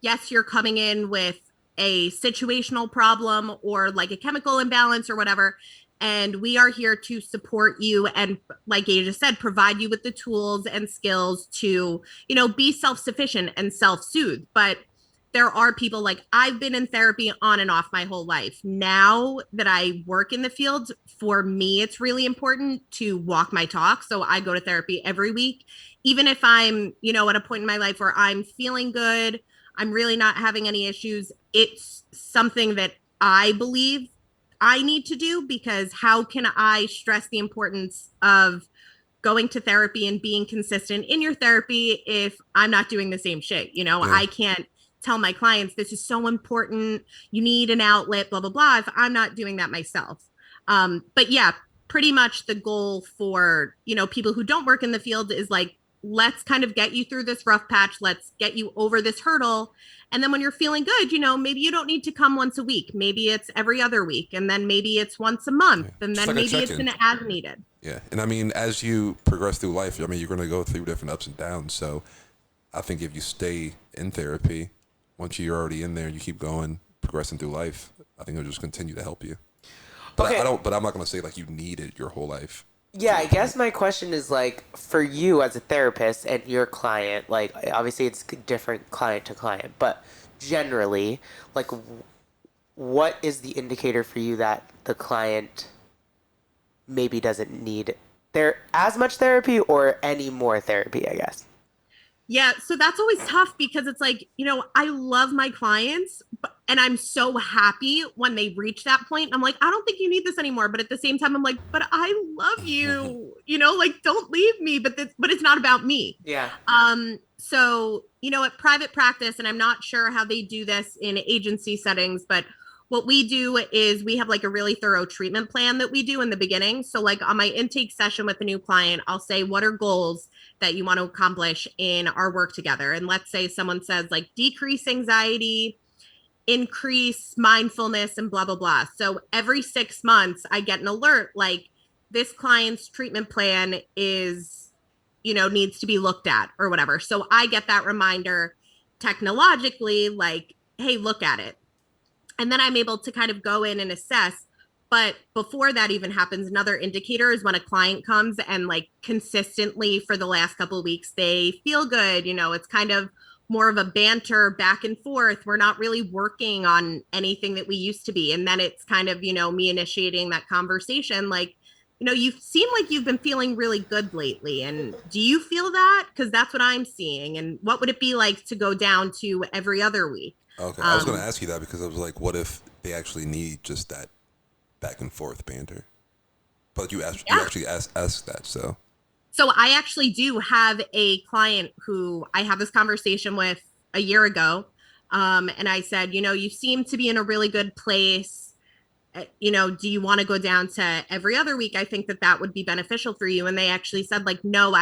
Speaker 3: yes, you're coming in with a situational problem or like a chemical imbalance or whatever. And we are here to support you and, like you just said, provide you with the tools and skills to, be self-sufficient and self-soothe. But there are people like I've been in therapy on and off my whole life. Now that I work in the field, for me, it's really important to walk my talk. So I go to therapy every week, even if I'm, at a point in my life where I'm feeling good, I'm really not having any issues. It's something that I believe I need to do, because how can I stress the importance of going to therapy and being consistent in your therapy if I'm not doing the same shit?
Speaker 1: Yeah.
Speaker 3: I can't tell my clients this is so important, you need an outlet, blah blah blah, if I'm not doing that myself. But yeah, pretty much the goal for people who don't work in the field is like, let's kind of get you through this rough patch, let's get you over this hurdle, and then when you're feeling good, maybe you don't need to come once a week, maybe it's every other week, and then maybe it's once a month, and
Speaker 1: Just
Speaker 3: then
Speaker 1: like a
Speaker 3: maybe it's
Speaker 1: check-in.
Speaker 3: an as needed.
Speaker 1: Yeah, and I mean, as you progress through life, I mean, you're going to go through different ups and downs. So, I think if you stay in therapy, once you're already in there, you keep going, progressing through life, I think it'll just continue to help you. But
Speaker 2: Okay.
Speaker 1: But I'm not going to say like you need it your whole life.
Speaker 2: Yeah, I guess my question is like, for you as a therapist and your client, like obviously it's different client to client, but generally, like what is the indicator for you that the client maybe doesn't need as much therapy or any more therapy, I guess?
Speaker 3: Yeah, so that's always tough, because it's like, I love my clients, and I'm so happy when they reach that point. I'm like, I don't think you need this anymore. But at the same time, I'm like, but I love you, like, don't leave me. But it's not about me.
Speaker 2: Yeah.
Speaker 3: So, at private practice, and I'm not sure how they do this in agency settings, but what we do is we have like a really thorough treatment plan that we do in the beginning. So like on my intake session with a new client, I'll say, what are goals that you want to accomplish in our work together? And let's say someone says like decrease anxiety, increase mindfulness, and blah, blah, blah. So every 6 months I get an alert like, this client's treatment plan is, needs to be looked at or whatever. So I get that reminder technologically, like, hey, look at it. And then I'm able to kind of go in and assess. But before that even happens, another indicator is when a client comes and like consistently for the last couple of weeks, they feel good. It's kind of more of a banter back and forth. We're not really working on anything that we used to be. And then it's kind of, me initiating that conversation. Like, you seem like you've been feeling really good lately. And do you feel that? Because that's what I'm seeing. And what would it be like to go down to every other week?
Speaker 1: Okay, I was going to ask you that because I was like, what if they actually need just that back and forth banter? But you actually asked that, so.
Speaker 3: So I actually do have a client who I had this conversation with a year ago. And I said, you seem to be in a really good place. Do you want to go down to every other week? I think that would be beneficial for you. And they actually said like, no,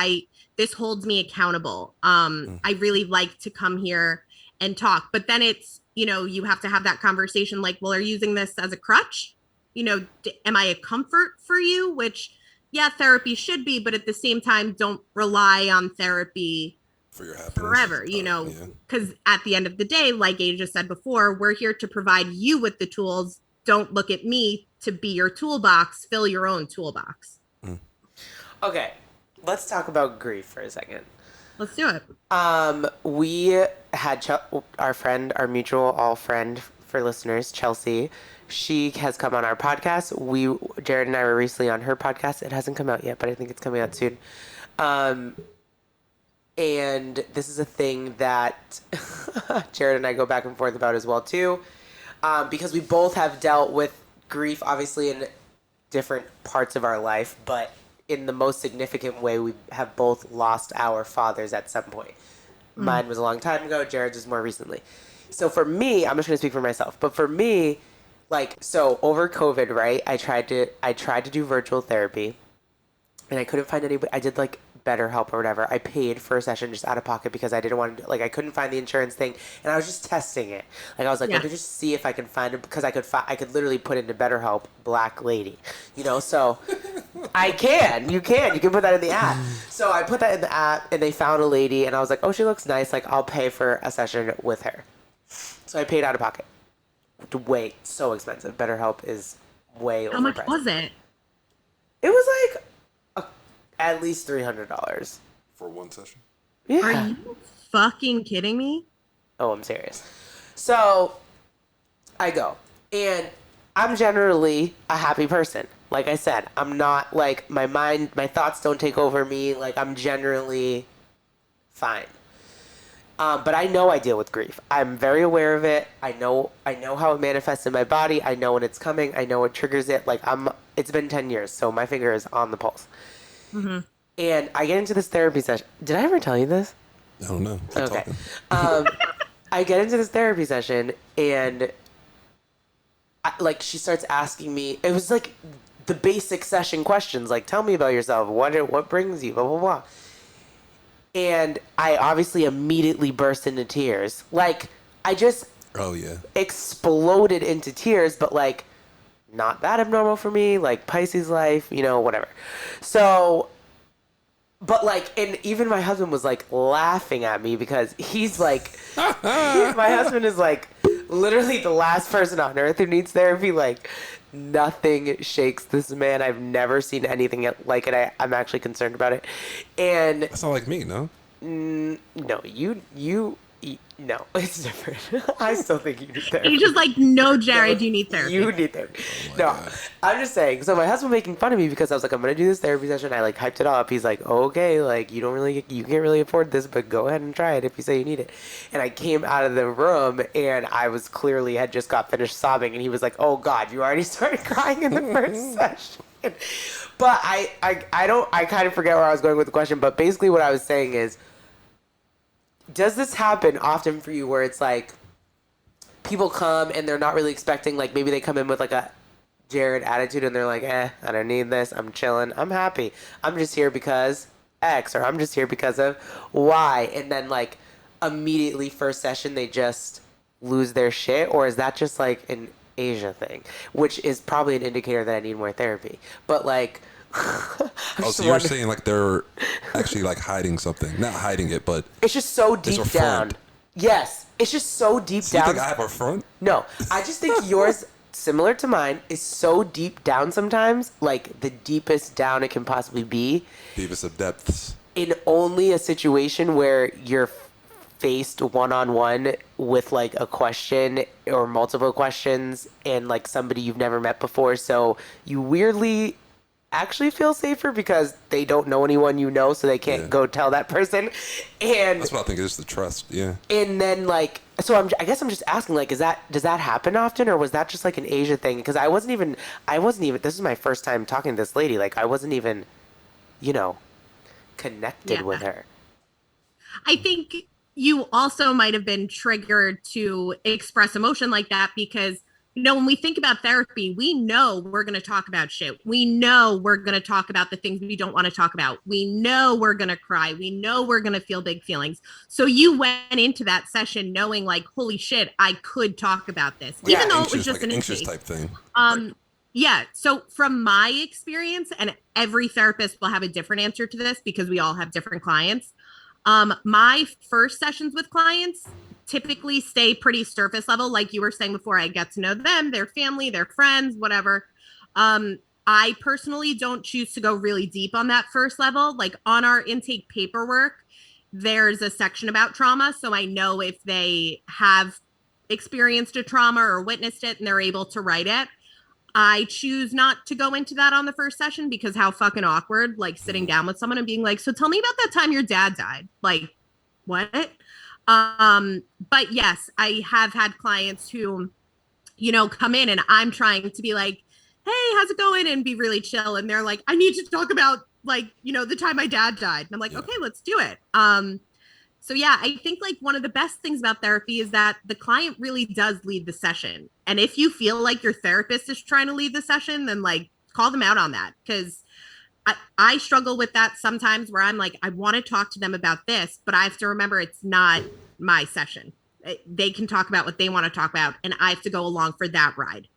Speaker 3: this holds me accountable. I really like to come here and talk. But then it's, you have to have that conversation like, well, are you using this as a crutch? Am I a comfort for you? Which yeah, therapy should be, but at the same time, don't rely on therapy
Speaker 1: For your happiness.
Speaker 3: forever, because at the end of the day, like Asia said before, we're here to provide you with the tools. Don't look at me to be your toolbox. Fill your own toolbox.
Speaker 2: Okay, let's talk about grief for a second.
Speaker 3: Let's do it.
Speaker 2: We had our mutual friend for listeners, Chelsea. She has come on our podcast. Jared and I were recently on her podcast. It hasn't come out yet, but I think it's coming out soon. And this is a thing that Jared and I go back and forth about as well, too. Because we both have dealt with grief, obviously, in different parts of our life. But in the most significant way, we have both lost our fathers at some point. Mine was a long time ago. Jared's was more recently. So for me, I'm just going to speak for myself. But for me, so over COVID, right, I tried to do virtual therapy. And I couldn't find anybody. I did, BetterHelp or whatever. I paid for a session just out of pocket because I didn't want to, I couldn't find the insurance thing, and I was just testing it. I was like, let me just see if I can find it, because I could literally put into BetterHelp black lady, so you can put that in the app. So I put that in the app, and they found a lady, and I was like, oh, she looks nice, I'll pay for a session with her. So I paid out of pocket. So expensive. BetterHelp is way overpriced.
Speaker 3: How much was it?
Speaker 2: It was at least $300
Speaker 1: for one session.
Speaker 2: Yeah.
Speaker 3: Are you fucking kidding me?
Speaker 2: Oh, I'm serious. So I go, and I'm generally a happy person. Like I said, I'm not my thoughts don't take over me. I'm generally fine. But I know I deal with grief. I'm very aware of it. I know how it manifests in my body. I know when it's coming. I know what triggers it. It's been 10 years, so my finger is on the pulse. Mm-hmm. And I get into this therapy session. Did I ever tell you this?
Speaker 1: I don't know.
Speaker 2: Okay. I get into this therapy session, and she starts asking me. It was the basic session questions, tell me about yourself. What brings you? Blah blah blah. And I obviously immediately burst into tears. I just exploded into tears, but not that abnormal for me, Pisces life, whatever. So, but and even my husband was laughing at me because he's my husband is literally the last person on earth who needs therapy. Nothing shakes this man. I've never seen anything like it. I'm actually concerned about it. And
Speaker 1: that's not like me, no?
Speaker 2: No, no, it's different. I still think you need therapy.
Speaker 3: You're just no, Jared, you need therapy.
Speaker 2: You need therapy.
Speaker 1: Oh
Speaker 2: no,
Speaker 1: God.
Speaker 2: I'm just saying. So my husband making fun of me because I was I'm going to do this therapy session. I hyped it up. He's okay, you can't really afford this, but go ahead and try it if you say you need it. And I came out of the room, and I was clearly had just got finished sobbing, and he was oh God, you already started crying in the first session. But I kind of forget where I was going with the question, but basically what I was saying is, does this happen often for you where it's people come and they're not really expecting, maybe they come in with a Jared attitude and they're I don't need this, I'm chilling, I'm happy, I'm just here because X, or I'm just here because of Y, and then immediately first session they just lose their shit? Or is that just an Asia thing, which is probably an indicator that I need more therapy? But
Speaker 1: so you're saying they're actually hiding something, not hiding it, but
Speaker 2: it's just so deep down. Yes, it's just so deep down.
Speaker 1: You think I have a front?
Speaker 2: No, I just think yours, similar to mine, is so deep down sometimes, the deepest down it can possibly be.
Speaker 1: Deepest of depths.
Speaker 2: In only a situation where you're faced one-on-one with a question or multiple questions, and somebody you've never met before, so you weirdly actually feel safer because they don't know anyone so they can't go tell that person. And
Speaker 1: that's what I think is the trust. Yeah.
Speaker 2: And then so I guess I'm just asking does that happen often, or was that just an Asia thing? Because I wasn't even this is my first time talking to this lady. I wasn't even connected with her.
Speaker 3: I think you also might have been triggered to express emotion like that because when we think about therapy, we know we're going to talk about shit. We know we're going to talk about the things we don't want to talk about. We know we're going to cry. We know we're going to feel big feelings. So you went into that session knowing holy shit, I could talk about this.
Speaker 1: Yeah,
Speaker 3: even though
Speaker 1: anxious,
Speaker 3: it was just an
Speaker 1: anxious type thing.
Speaker 3: Yeah. So from my experience, and every therapist will have a different answer to this because we all have different clients. My first sessions with clients typically stay pretty surface level. Like you were saying before, I get to know them, their family, their friends, whatever. I personally don't choose to go really deep on that first level. Like on our intake paperwork, there's a section about trauma. So I know if they have experienced a trauma or witnessed it and they're able to write it. I choose not to go into that on the first session because how fucking awkward, like sitting down with someone and being like, so tell me about that time your dad died. Like, what? But yes, I have had clients who, come in and I'm trying to be like, hey, how's it going? And be really chill. And they're like, I need to talk about like, the time my dad died. And I'm like, okay, let's do it. So yeah, I think like one of the best things about therapy is that the client really does lead the session. And if you feel like your therapist is trying to lead the session, then like call them out on that. Because I struggle with that sometimes where I'm like, I want to talk to them about this, but I have to remember it's not my session. They can talk about what they want to talk about, and I have to go along for that ride.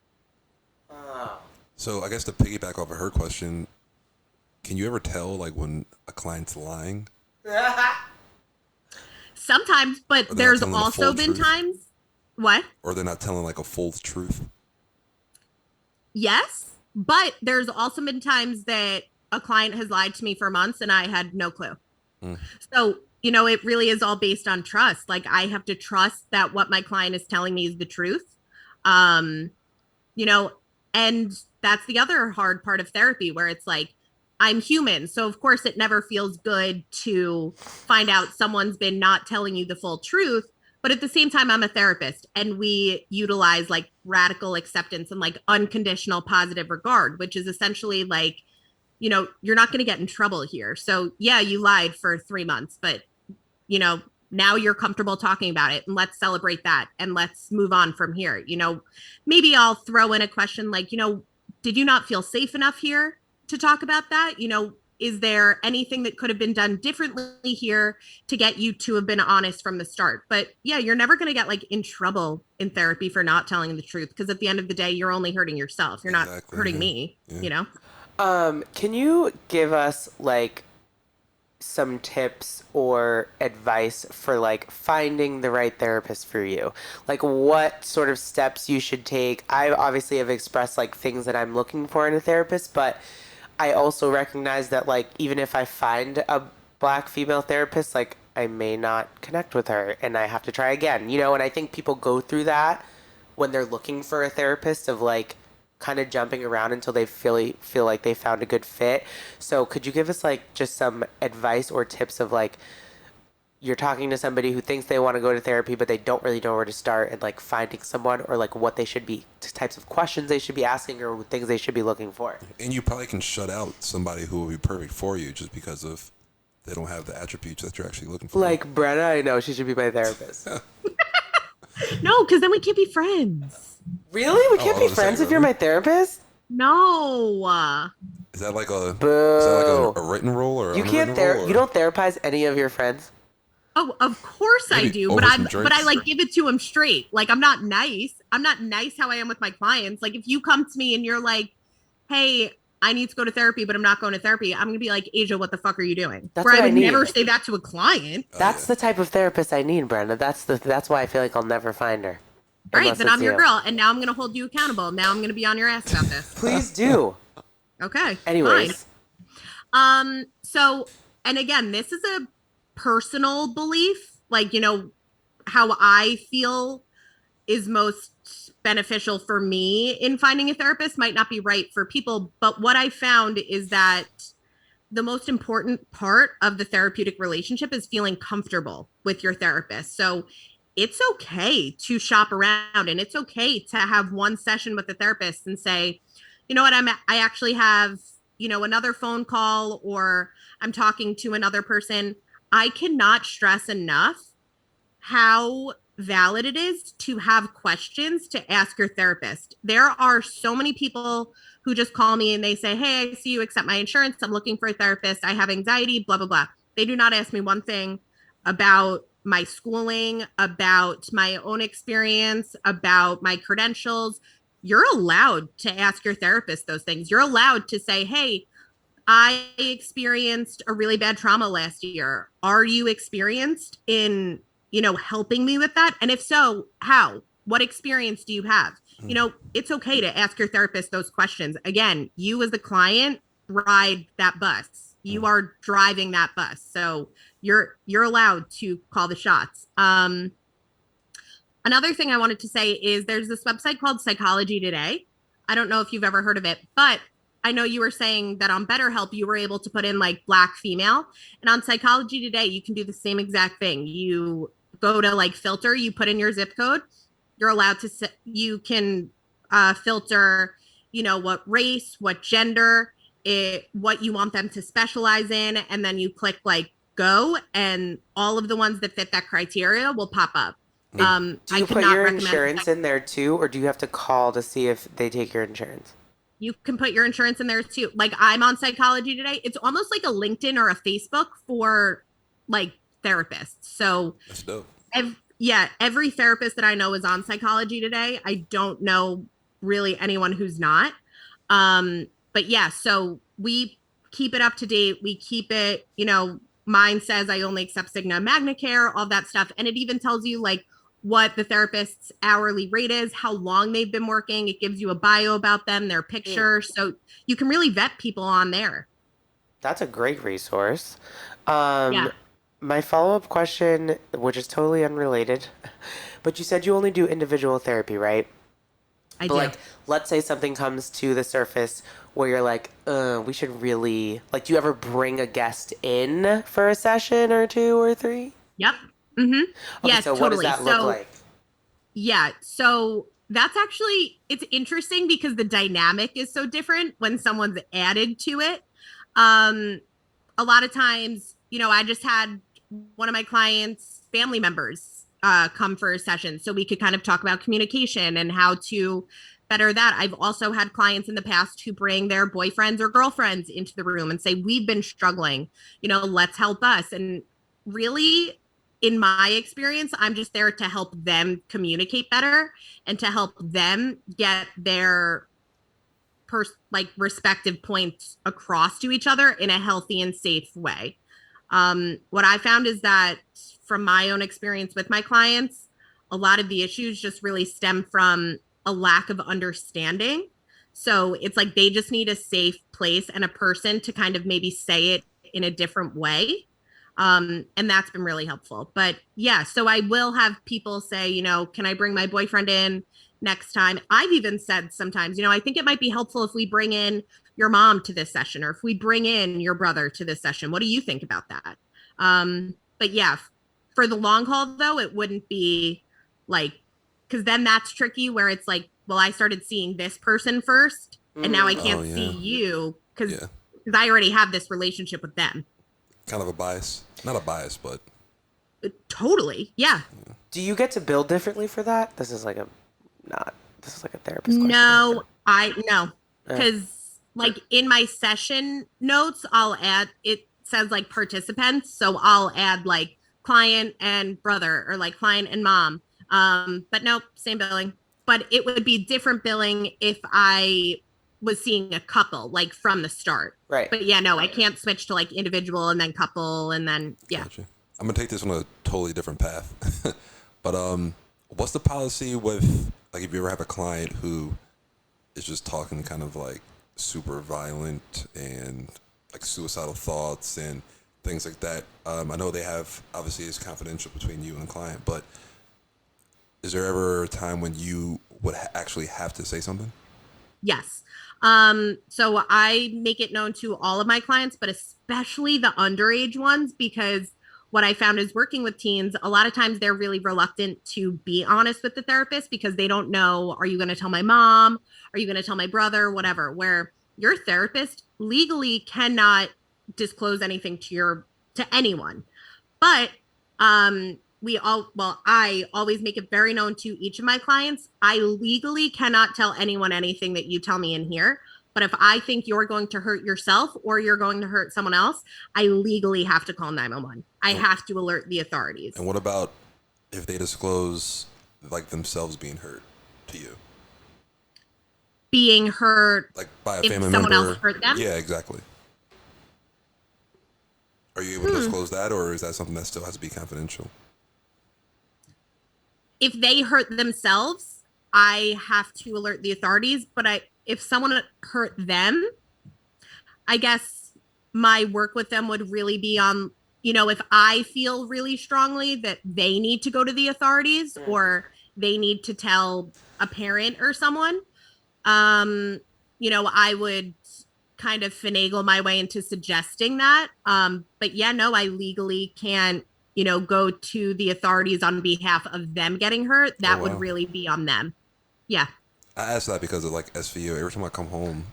Speaker 1: So I guess to piggyback off of her question, can you ever tell like when a client's lying?
Speaker 3: Sometimes, but there's also been times. What?
Speaker 1: Or they're not telling like a full truth?
Speaker 3: Yes, but there's also been times that a client has lied to me for months and I had no clue. So, it really is all based on trust. Like I have to trust that what my client is telling me is the truth. And that's the other hard part of therapy where it's like, I'm human. So of course it never feels good to find out someone's been not telling you the full truth. But at the same time, I'm a therapist and we utilize like radical acceptance and like unconditional positive regard, which is essentially like, you're not going to get in trouble here. So yeah, you lied for 3 months, but now you're comfortable talking about it and let's celebrate that and let's move on from here. Maybe I'll throw in a question like, did you not feel safe enough here to talk about that? Is there anything that could have been done differently here to get you to have been honest from the start? But yeah, you're never going to get like in trouble in therapy for not telling the truth because at the end of the day, you're only hurting yourself. You're not hurting me,
Speaker 2: Can you give us like some tips or advice for like finding the right therapist for you? Like what sort of steps you should take? I obviously have expressed like things that I'm looking for in a therapist, but I also recognize that like even if I find a black female therapist, like I may not connect with her and I have to try again, and I think people go through that when they're looking for a therapist of like kind of jumping around until they feel like they found a good fit. So could you give us like just some advice or tips of like you're talking to somebody who thinks they want to go to therapy but they don't really know where to start and like finding someone or like what they should be types of questions they should be asking or things they should be looking for?
Speaker 1: And you probably can shut out somebody who will be perfect for you just because of they don't have the attributes that you're actually looking for.
Speaker 2: Like Brenna, I know she should be my therapist.
Speaker 3: No, because then we can't be friends.
Speaker 2: Really? We can't be friends if you're my therapist?
Speaker 3: No.
Speaker 1: Is that like a
Speaker 2: Boo.
Speaker 1: Is that like a written rule or
Speaker 2: you can't you don't therapize any of your friends?
Speaker 3: Oh, of course I do, but I like give it to him straight. Like I'm not nice. I'm not nice how I am with my clients. Like if you come to me and you're like, "Hey, I need to go to therapy, but I'm not going to therapy," I'm gonna be like, "Asia, what the fuck are you doing?"
Speaker 2: That's
Speaker 3: where
Speaker 2: what
Speaker 3: I would
Speaker 2: I need.
Speaker 3: never say that to a client.
Speaker 2: That's the type of therapist I need, Brenna. That's why I feel like I'll never find her.
Speaker 3: All right, then I'm your girl, and now I'm gonna hold you accountable. Now I'm gonna be on your ass about this.
Speaker 2: Please do.
Speaker 3: Okay.
Speaker 2: Anyways.
Speaker 3: Fine. So, and again, this is a personal belief. Like, how I feel is most beneficial for me in finding a therapist might not be right for people. But what I found is that the most important part of the therapeutic relationship is feeling comfortable with your therapist. So it's okay to shop around and it's okay to have one session with the therapist and say, you know what, I actually have, another phone call or I'm talking to another person. I cannot stress enough how valid it is to have questions to ask your therapist. There are so many people who just call me and they say, "Hey, I see you accept my insurance. I'm looking for a therapist. I have anxiety, blah, blah, blah." They do not ask me one thing about my schooling, about my own experience, about my credentials. you're allowed to ask your therapist those things. You're allowed to say, hey, I experienced a really bad trauma last year. Are you experienced in, helping me with that? And if so, how? What experience do you have? It's okay to ask your therapist those questions. Again, you as the client ride that bus. You are driving that bus. So you're allowed to call the shots. Another thing I wanted to say is there's this website called Psychology Today. I don't know if you've ever heard of it, but I know you were saying that on BetterHelp, you were able to put in like Black female. And on Psychology Today, you can do the same exact thing. You go to like filter, you put in your zip code. You're allowed to, you can filter, what race, what gender, what you want them to specialize in. And then you click like go, and all of the ones that fit that criteria will pop up.
Speaker 2: Do you put your insurance in there too, or do you have to call to see if they take your insurance?
Speaker 3: You can put your insurance in there too. Like I'm on Psychology Today. It's almost like a LinkedIn or a Facebook for like therapists. So
Speaker 1: that's dope.
Speaker 3: Every therapist that I know is on Psychology Today. I don't know really anyone who's not. But yeah, so we keep it up to date. We keep it, mine says I only accept Cigna Magna Care, all that stuff. And it even tells you like what the therapist's hourly rate is, how long they've been working. It gives you a bio about them, their picture. So you can really vet people on there.
Speaker 2: That's a great resource. My follow-up question, which is totally unrelated, but you said you only do individual therapy, right?
Speaker 3: I do.
Speaker 2: Like, let's say something comes to the surface where you're like, we should really, like, do you ever bring a guest in for a session or 2 or 3?
Speaker 3: Yep. Mm-hmm.
Speaker 2: Okay,
Speaker 3: yes,
Speaker 2: so
Speaker 3: totally.
Speaker 2: What does that look like?
Speaker 3: Yeah. So that's actually, it's interesting because the dynamic is so different when someone's added to it. A lot of times, I just had one of my clients' family members come for a session so we could kind of talk about communication and how to better that. I've also had clients in the past who bring their boyfriends or girlfriends into the room and say, we've been struggling, let's help us. And really, in my experience, I'm just there to help them communicate better and to help them get their respective points across to each other in a healthy and safe way. What I found is that from my own experience with my clients, a lot of the issues just really stem from a lack of understanding. So it's like they just need a safe place and a person to kind of maybe say it in a different way. And that's been really helpful. But yeah, so I will have people say, can I bring my boyfriend in next time? I've even said sometimes, I think it might be helpful if we bring in your mom to this session, or if we bring in your brother to this session. What do you think about that? But yeah, for the long haul though, it wouldn't be like, because then that's tricky where it's like, well, I started seeing this person first and now I can't see you because I already have this relationship with them.
Speaker 1: Kind of a bias. Not a bias, but
Speaker 3: totally. Yeah.
Speaker 2: Do you get to bill differently for that? This is like a therapist question.
Speaker 3: No, because like in my session notes, I'll add, it says like participants. So I'll add like client and brother or like client and mom. But nope, same billing. But it would be different billing if I was seeing a couple like from the start.
Speaker 2: Right.
Speaker 3: But yeah, no, I can't switch to like individual and then couple and then yeah.
Speaker 1: Gotcha. I'm gonna take this on a totally different path. But what's the policy with like if you ever have a client who is just talking kind of like super violent and like suicidal thoughts and things like that? I know they have, obviously it's confidential between you and the client, but is there ever a time when you would actually have to say something?
Speaker 3: Yes. So I make it known to all of my clients, but especially the underage ones, because what I found is working with teens, a lot of times they're really reluctant to be honest with the therapist because they don't know, are you going to tell my mom? Are you going to tell my brother? Whatever, where your therapist legally cannot disclose anything to anyone. But, I always make it very known to each of my clients. I legally cannot tell anyone anything that you tell me in here. But if I think you're going to hurt yourself or you're going to hurt someone else, I legally have to call 911. I have to alert the authorities.
Speaker 1: And what about if they disclose like themselves being hurt to you?
Speaker 3: being hurt
Speaker 1: Like by a
Speaker 3: if
Speaker 1: family
Speaker 3: someone
Speaker 1: member.
Speaker 3: else hurt them?
Speaker 1: Yeah, exactly. Are you able to disclose that, or is that something that still has to be confidential?
Speaker 3: If they hurt themselves, I have to alert the authorities. But if someone hurt them, I guess my work with them would really be on, if I feel really strongly that they need to go to the authorities or they need to tell a parent or someone, I would kind of finagle my way into suggesting that. But yeah, no, I legally can't, go to the authorities on behalf of them getting hurt. That would really be on them. Yeah.
Speaker 1: I asked that because of like SVU. Every time I come home,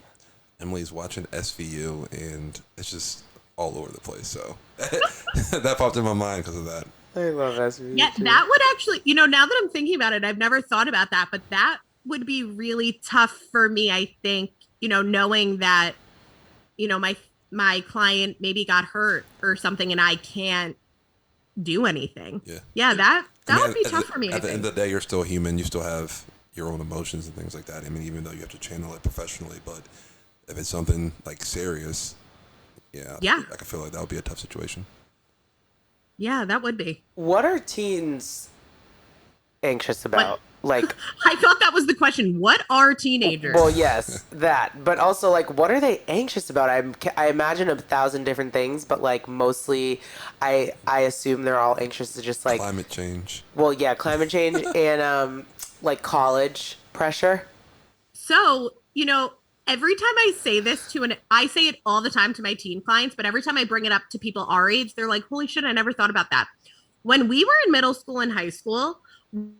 Speaker 1: Emily's watching SVU, and it's just all over the place. So that popped in my mind because of that.
Speaker 2: I love SVU.
Speaker 3: Yeah,
Speaker 2: too.
Speaker 3: that would actually, now that I'm thinking about it, I've never thought about that, but that would be really tough for me, I think, knowing that, my client maybe got hurt or something and I can't do anything. Yeah, that would be tough for me.
Speaker 1: At the end of the day, you're still human. You still have your own emotions and things like that. I mean, even though you have to channel it professionally, but if it's something like serious, I can feel like that would be a tough situation.
Speaker 3: Yeah, that would be.
Speaker 2: What are teens anxious about? Like,
Speaker 3: I thought that was the question. What are teenagers?
Speaker 2: Well, yes, that. But also, like, what are they anxious about? I imagine 1,000 different things, but like mostly, I assume they're all anxious to just like
Speaker 1: climate change.
Speaker 2: Well, yeah, climate change and like college pressure.
Speaker 3: So, every time I say this I say it all the time to my teen clients, but every time I bring it up to people our age, they're like, holy shit, I never thought about that. When we were in middle school and high school,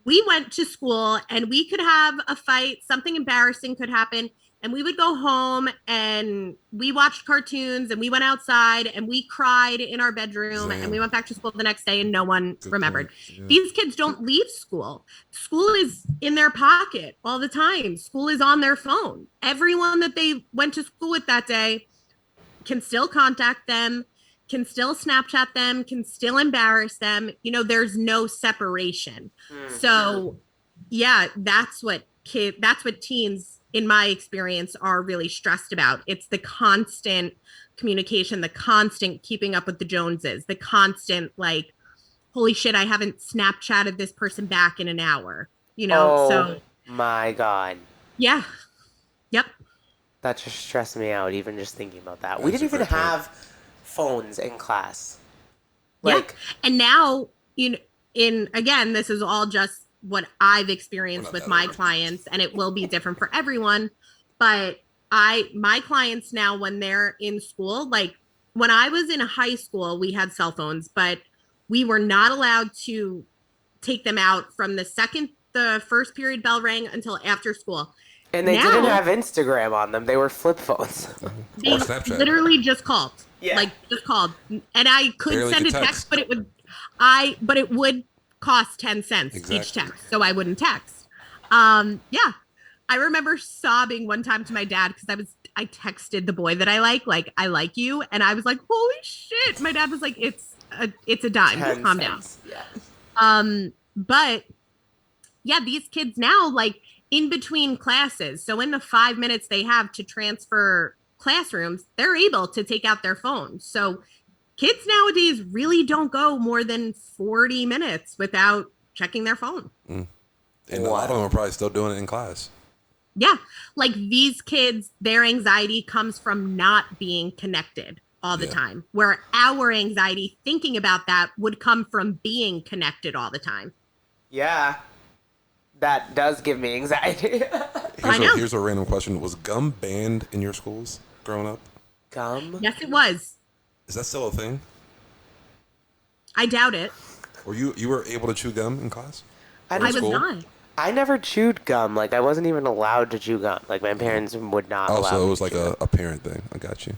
Speaker 3: we went to school and we could have a fight, something embarrassing could happen, and we would go home and we watched cartoons and we went outside and we cried in our bedroom and we went back to school the next day and no one remembered. Yeah. These kids don't leave school. School is in their pocket all the time. School is on their phone. Everyone that they went to school with that day can still contact them, can still Snapchat them, can still embarrass them. There's no separation. So yeah, that's what teens, in my experience, are really stressed about. It's the constant communication, the constant keeping up with the Joneses, the constant like, holy shit, I haven't Snapchatted this person back in an hour, so.
Speaker 2: My God.
Speaker 3: Yeah. Yep.
Speaker 2: That just stressed me out, even just thinking about that. We didn't even have phones in class. Like,
Speaker 3: and now, again, this is all just what I've experienced with my clients, and it will be different for everyone. But my clients now, when they're in school, like when I was in high school, we had cell phones, but we were not allowed to take them out from the first period bell rang until after school.
Speaker 2: And they didn't have Instagram on them. They were flip phones.
Speaker 3: They literally just called. Yeah. Like just called. And I could send a text, but it would cost 10 cents each text. So I wouldn't text. Yeah. I remember sobbing one time to my dad because I texted the boy that I like, I like you. And I was like, holy shit. My dad was like, it's a dime. Calm down. Yeah. But yeah, these kids now, like in between classes, so in the 5 minutes they have to transfer classrooms, they're able to take out their phones. So kids nowadays really don't go more than 40 minutes without checking their phone.
Speaker 1: And a lot of them are probably still doing it in class.
Speaker 3: Yeah. Like these kids, their anxiety comes from not being connected all the time, where our anxiety thinking about that would come from being connected all the time.
Speaker 2: Yeah. That does give me anxiety.
Speaker 1: Here's a random question. Was gum banned in your schools growing up?
Speaker 2: Gum?
Speaker 3: Yes, it was.
Speaker 1: Is that still a thing?
Speaker 3: I doubt it.
Speaker 1: Were you were able to chew gum in class?
Speaker 3: I was not.
Speaker 2: I never chewed gum. Like, I wasn't even allowed to chew gum. Like, my parents would not allow me.
Speaker 1: So it was like a parent thing. I got you.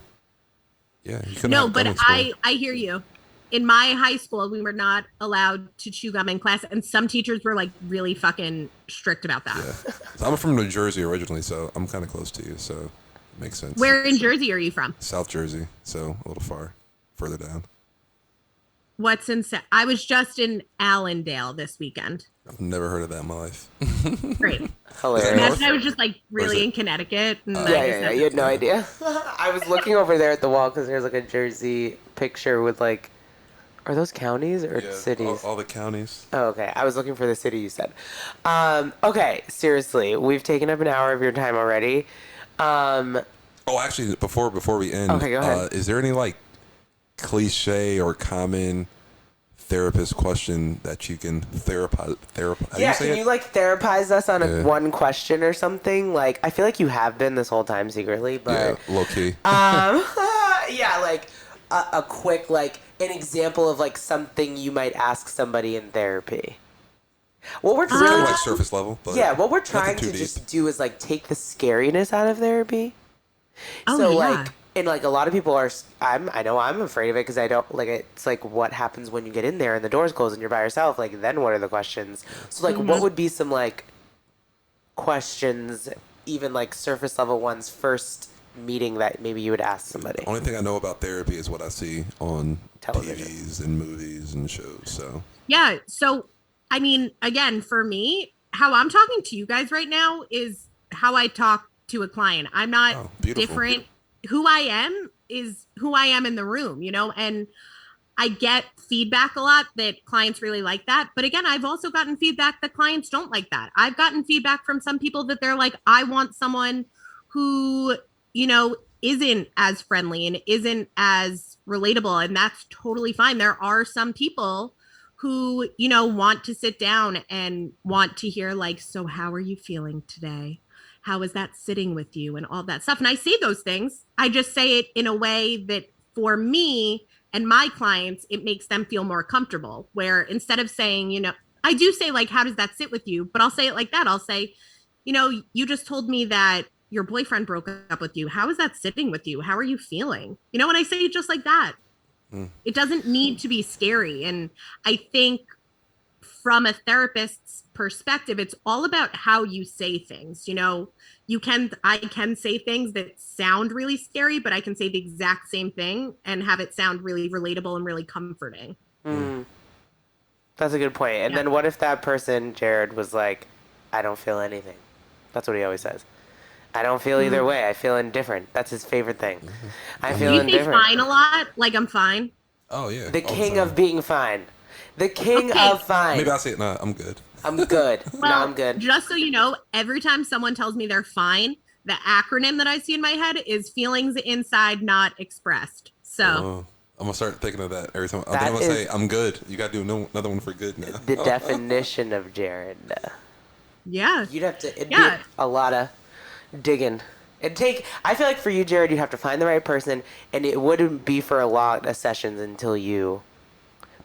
Speaker 1: Yeah. You
Speaker 3: no, but I hear you. In my high school, we were not allowed to chew gum in class, and some teachers were like really fucking strict about that.
Speaker 1: Yeah. So I'm from New Jersey originally, so I'm kind of close to you, so it makes sense.
Speaker 3: Where in Jersey are you from?
Speaker 1: South Jersey, so a little further down.
Speaker 3: What's in? I was just in Allendale this weekend.
Speaker 1: I've never heard of that in my life.
Speaker 3: Great.
Speaker 2: Hilarious.
Speaker 3: Imagine I was just like
Speaker 1: Or is
Speaker 3: really
Speaker 1: it-
Speaker 3: in Connecticut. And I
Speaker 2: Yeah,
Speaker 3: just had
Speaker 2: you had no idea. I was looking over there at the wall because there's like a Jersey picture with like, are those counties or
Speaker 1: Yeah,
Speaker 2: cities?
Speaker 1: all the counties.
Speaker 2: Oh, okay. I was looking for the city you said. Okay, seriously, we've taken up an hour of your time already.
Speaker 1: Oh, actually, before we end,
Speaker 2: Okay, go ahead.
Speaker 1: Is there any like cliche or common therapist question that you can therapize? How do
Speaker 2: Yeah,
Speaker 1: you say
Speaker 2: can
Speaker 1: it?
Speaker 2: you like therapize us on
Speaker 1: Yeah.
Speaker 2: one question or something? Like, I feel like you have been this whole time secretly,
Speaker 1: Yeah,
Speaker 2: but
Speaker 1: low key.
Speaker 2: yeah, like a quick like an example of like something you might ask somebody in therapy. What we're
Speaker 1: Kind of
Speaker 2: really
Speaker 1: like surface level, but
Speaker 2: yeah, what we're
Speaker 1: nothing
Speaker 2: trying
Speaker 1: too
Speaker 2: to
Speaker 1: deep.
Speaker 2: just do is like take the scariness out of therapy.
Speaker 3: Oh,
Speaker 2: So
Speaker 3: yeah.
Speaker 2: like, and like a lot of people are, I know I'm afraid of it because I don't like it's like what happens when you get in there and the doors close and you're by yourself. Like then what are the questions? So like, what would be some like questions, even like surface level ones, first meeting that maybe you would ask somebody?
Speaker 1: Only thing I know about therapy is what I see on
Speaker 2: Television.
Speaker 1: TVs and movies and shows. So
Speaker 3: Yeah. So, I mean, again, for me, how I'm talking to you guys right now is how I talk to a client. I'm not
Speaker 1: Oh, beautiful.
Speaker 3: different. Who I am is who I am in the room, and I get feedback a lot that clients really like that. But again, I've also gotten feedback that clients don't like that. I've gotten feedback from some people that they're like, I want someone who, isn't as friendly and isn't as relatable. And that's totally fine. There are some people who, want to sit down and want to hear, like, so how are you feeling today? How is that sitting with you and all that stuff? And I say those things. I just say it in a way that for me and my clients, it makes them feel more comfortable. Where instead of saying, I do say, like, how does that sit with you? But I'll say it like that. I'll say, you just told me that your boyfriend broke up with you. How is that sitting with you? How are you feeling? And I say it just like that. It doesn't need to be scary. And I think from a therapist's perspective, it's all about how you say things. I can say things that sound really scary, but I can say the exact same thing and have it sound really relatable and really comforting.
Speaker 2: That's a good point. And
Speaker 3: Yeah.
Speaker 2: then what if that person, Jared, was like, I don't feel anything? That's what he always says. I don't feel either way. I feel indifferent. That's his favorite thing. I feel
Speaker 3: Do you say
Speaker 2: indifferent.
Speaker 3: fine a lot? Like, I'm fine.
Speaker 1: oh yeah,
Speaker 2: The
Speaker 1: all
Speaker 2: king
Speaker 1: time.
Speaker 2: of being fine. The king
Speaker 3: Okay.
Speaker 2: of fine.
Speaker 1: Maybe I'll say it. Nah, I'm good.
Speaker 2: I'm good. No,
Speaker 3: Well,
Speaker 2: I'm good.
Speaker 3: just so you know, every time someone tells me they're fine, the acronym that I see in my head is feelings inside not expressed. So
Speaker 1: Oh, I'm gonna start thinking of that every time.
Speaker 2: That
Speaker 1: I'm gonna say
Speaker 2: is-
Speaker 1: I'm good. You gotta do another one for good now.
Speaker 2: The definition of Jared.
Speaker 3: yeah.
Speaker 2: You'd have to, it'd
Speaker 3: Yeah.
Speaker 2: be a lot of digging. I feel like for you, Jared, you'd have to find the right person, and it wouldn't be for a lot of sessions until you.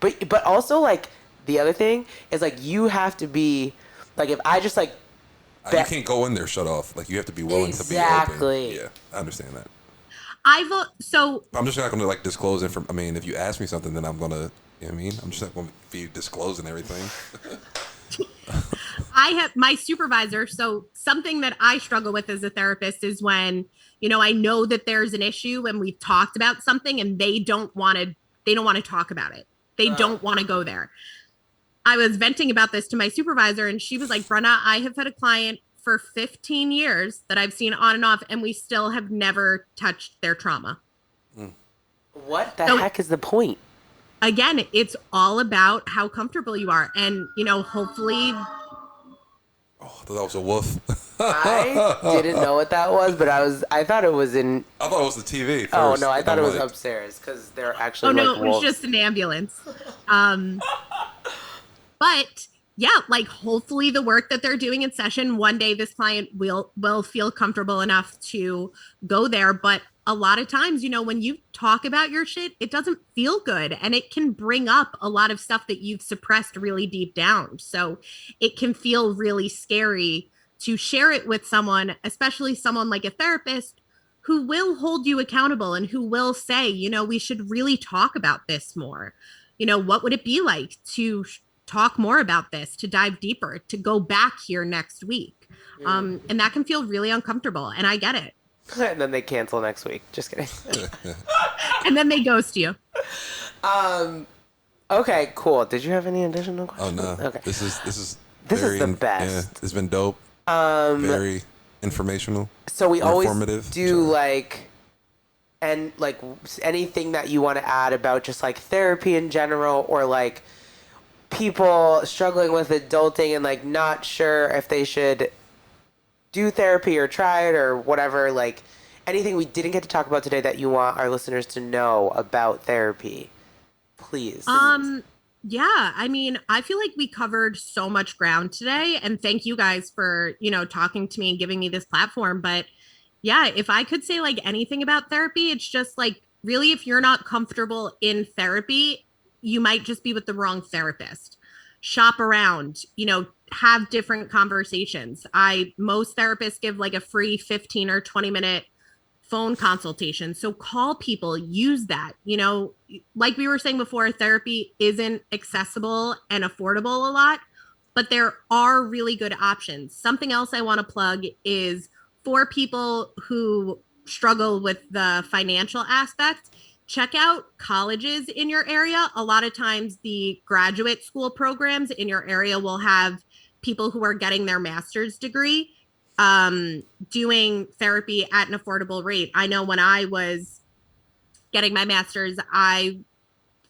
Speaker 2: But also, like, the other thing is, like, you have to be, like, if I just, like,
Speaker 1: You can't go in there shut off. Like you have to be willing to be
Speaker 2: Exactly.
Speaker 1: open. Yeah, I understand that.
Speaker 3: So
Speaker 1: But I'm just not gonna like disclose information. I mean, if you ask me something, then I'm gonna. You know what I mean? I'm just not gonna be disclosing everything.
Speaker 3: I have my supervisor. So something that I struggle with as a therapist is when, I know that there's an issue and we've talked about something and they don't want to talk about it. They don't want to go there. I was venting about this to my supervisor and she was like, Brenna, I have had a client for 15 years that I've seen on and off and we still have never touched their trauma.
Speaker 2: what the
Speaker 3: So-
Speaker 2: heck is the point?
Speaker 3: Again, it's all about how comfortable you are. And, hopefully
Speaker 1: I thought that was a wolf.
Speaker 2: I didn't know what that was, but I thought it was in.
Speaker 1: I thought it was the TV. First,
Speaker 2: Oh no, I
Speaker 1: and
Speaker 2: thought it
Speaker 1: I'm
Speaker 2: was
Speaker 1: like,
Speaker 2: upstairs because they're
Speaker 3: Oh
Speaker 2: actually.
Speaker 3: no,
Speaker 2: like
Speaker 3: it was
Speaker 2: wolves.
Speaker 3: just an ambulance. But yeah, like hopefully the work that they're doing in session, one day this client will feel comfortable enough to go there. But a lot of times, when you talk about your shit, it doesn't feel good and it can bring up a lot of stuff that you've suppressed really deep down. So it can feel really scary to share it with someone, especially someone like a therapist who will hold you accountable and who will say, we should really talk about this more. What would it be like to talk more about this, to dive deeper, to go back here next week? And that can feel really uncomfortable. And I get it.
Speaker 2: And then they cancel next week. Just kidding.
Speaker 3: And then they ghost you.
Speaker 2: Okay, cool. Did you have any additional
Speaker 1: Oh
Speaker 2: questions?
Speaker 1: no.
Speaker 2: Okay.
Speaker 1: This is
Speaker 2: This is
Speaker 1: very
Speaker 2: the
Speaker 1: Yeah,
Speaker 2: best.
Speaker 1: it's been dope. Very informational.
Speaker 2: So we
Speaker 1: or
Speaker 2: always
Speaker 1: informative.
Speaker 2: do
Speaker 1: Sorry.
Speaker 2: like, and like anything that you want to add about just like therapy in general, or like people struggling with adulting and like not sure if they should do therapy or try it or whatever, like anything we didn't get to talk about today that you want our listeners to know about therapy, please.
Speaker 3: Yeah, I mean, I feel like we covered so much ground today, and thank you guys for, talking to me and giving me this platform. But yeah, if I could say like anything about therapy, it's just like really, if you're not comfortable in therapy, you might just be with the wrong therapist. Shop around, have different conversations. Most therapists give like a free 15 or 20-minute phone consultation. So call people, use that. Like we were saying before, therapy isn't accessible and affordable a lot, but there are really good options. Something else I want to plug is for people who struggle with the financial aspect, check out colleges in your area. A lot of times the graduate school programs in your area will have people who are getting their master's degree doing therapy at an affordable rate. I know when I was getting my master's,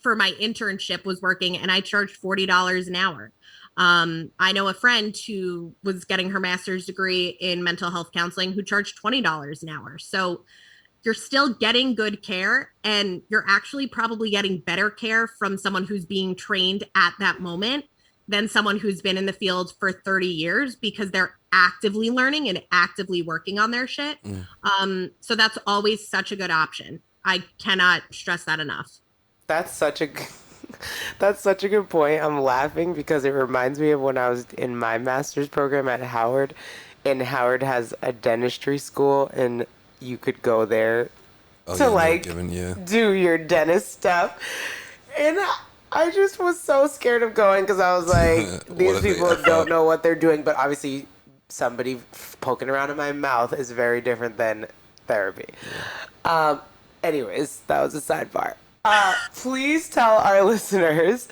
Speaker 3: for my internship was working and I charged $40 an hour. I know a friend who was getting her master's degree in mental health counseling who charged $20 an hour. So you're still getting good care, and you're actually probably getting better care from someone who's being trained at that moment than someone who's been in the field for 30 years, because they're actively learning and actively working on their shit. So that's always such a good option. I cannot stress that enough.
Speaker 2: That's such a that's such a good point. I'm laughing because it reminds me of when I was in my master's program at Howard, and Howard has a dentistry school, and you could go there do your dentist stuff. And I just was so scared of going because I was like, these people don't know what they're doing. But obviously, somebody poking around in my mouth is very different than therapy. Yeah. Anyways, that was a sidebar. Please tell our listeners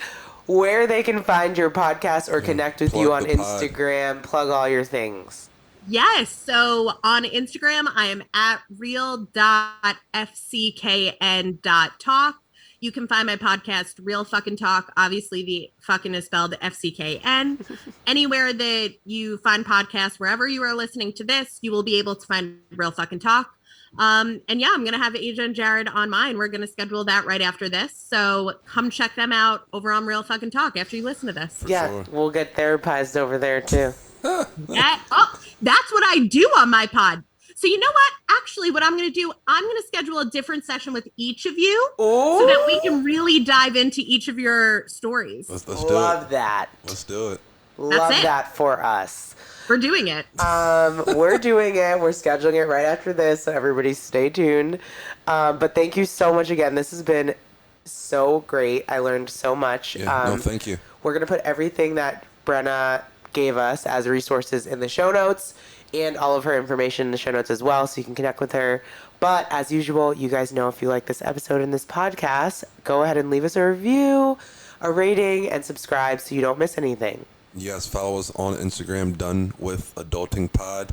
Speaker 2: where they can find your podcast or connect with you on Instagram. Plug all your things.
Speaker 3: Yes. So on Instagram, I am at real.fckn.talk. You can find my podcast, Real Fucking Talk. Obviously, the fucking is spelled FCKN. Anywhere that you find podcasts, wherever you are listening to this, you will be able to find Real Fucking Talk. And yeah, I'm going to have Asia and Jared on mine. We're going to schedule that right after this. So come check them out over on Real Fucking Talk after you listen to this.
Speaker 2: Sure. We'll get therapized over there too.
Speaker 3: That's what I do on my pod. So you know what? Actually, what I'm going to do, I'm going to schedule a different session with each of you so that we can really dive into each of your stories.
Speaker 1: Let's
Speaker 2: Love that.
Speaker 1: Let's do it.
Speaker 2: Love that for us.
Speaker 3: We're doing it.
Speaker 2: We're doing it. We're scheduling it right after this, so everybody stay tuned. But thank you so much again. This has been so great. I learned so much.
Speaker 1: Yeah, thank you.
Speaker 2: We're going to put everything that Brenna gave us as resources in the show notes, and all of her information in the show notes as well, so you can connect with her. But as usual, you guys know, if you like this episode and this podcast, go ahead and leave us a review, a rating, and subscribe so you don't miss anything.
Speaker 1: Yes, follow us on Instagram, Done With Adulting Pod.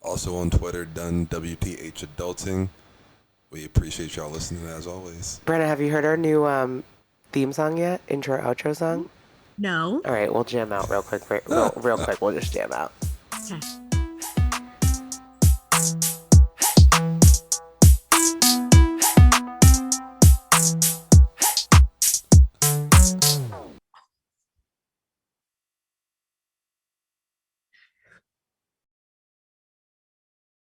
Speaker 1: Also on Twitter, Done WTH Adulting. We appreciate y'all listening as always.
Speaker 2: Brenna, have you heard our new theme song yet? Intro, outro song?
Speaker 3: No.
Speaker 2: All right, we'll jam out real quick. Real quick, we'll just jam out.
Speaker 3: Okay.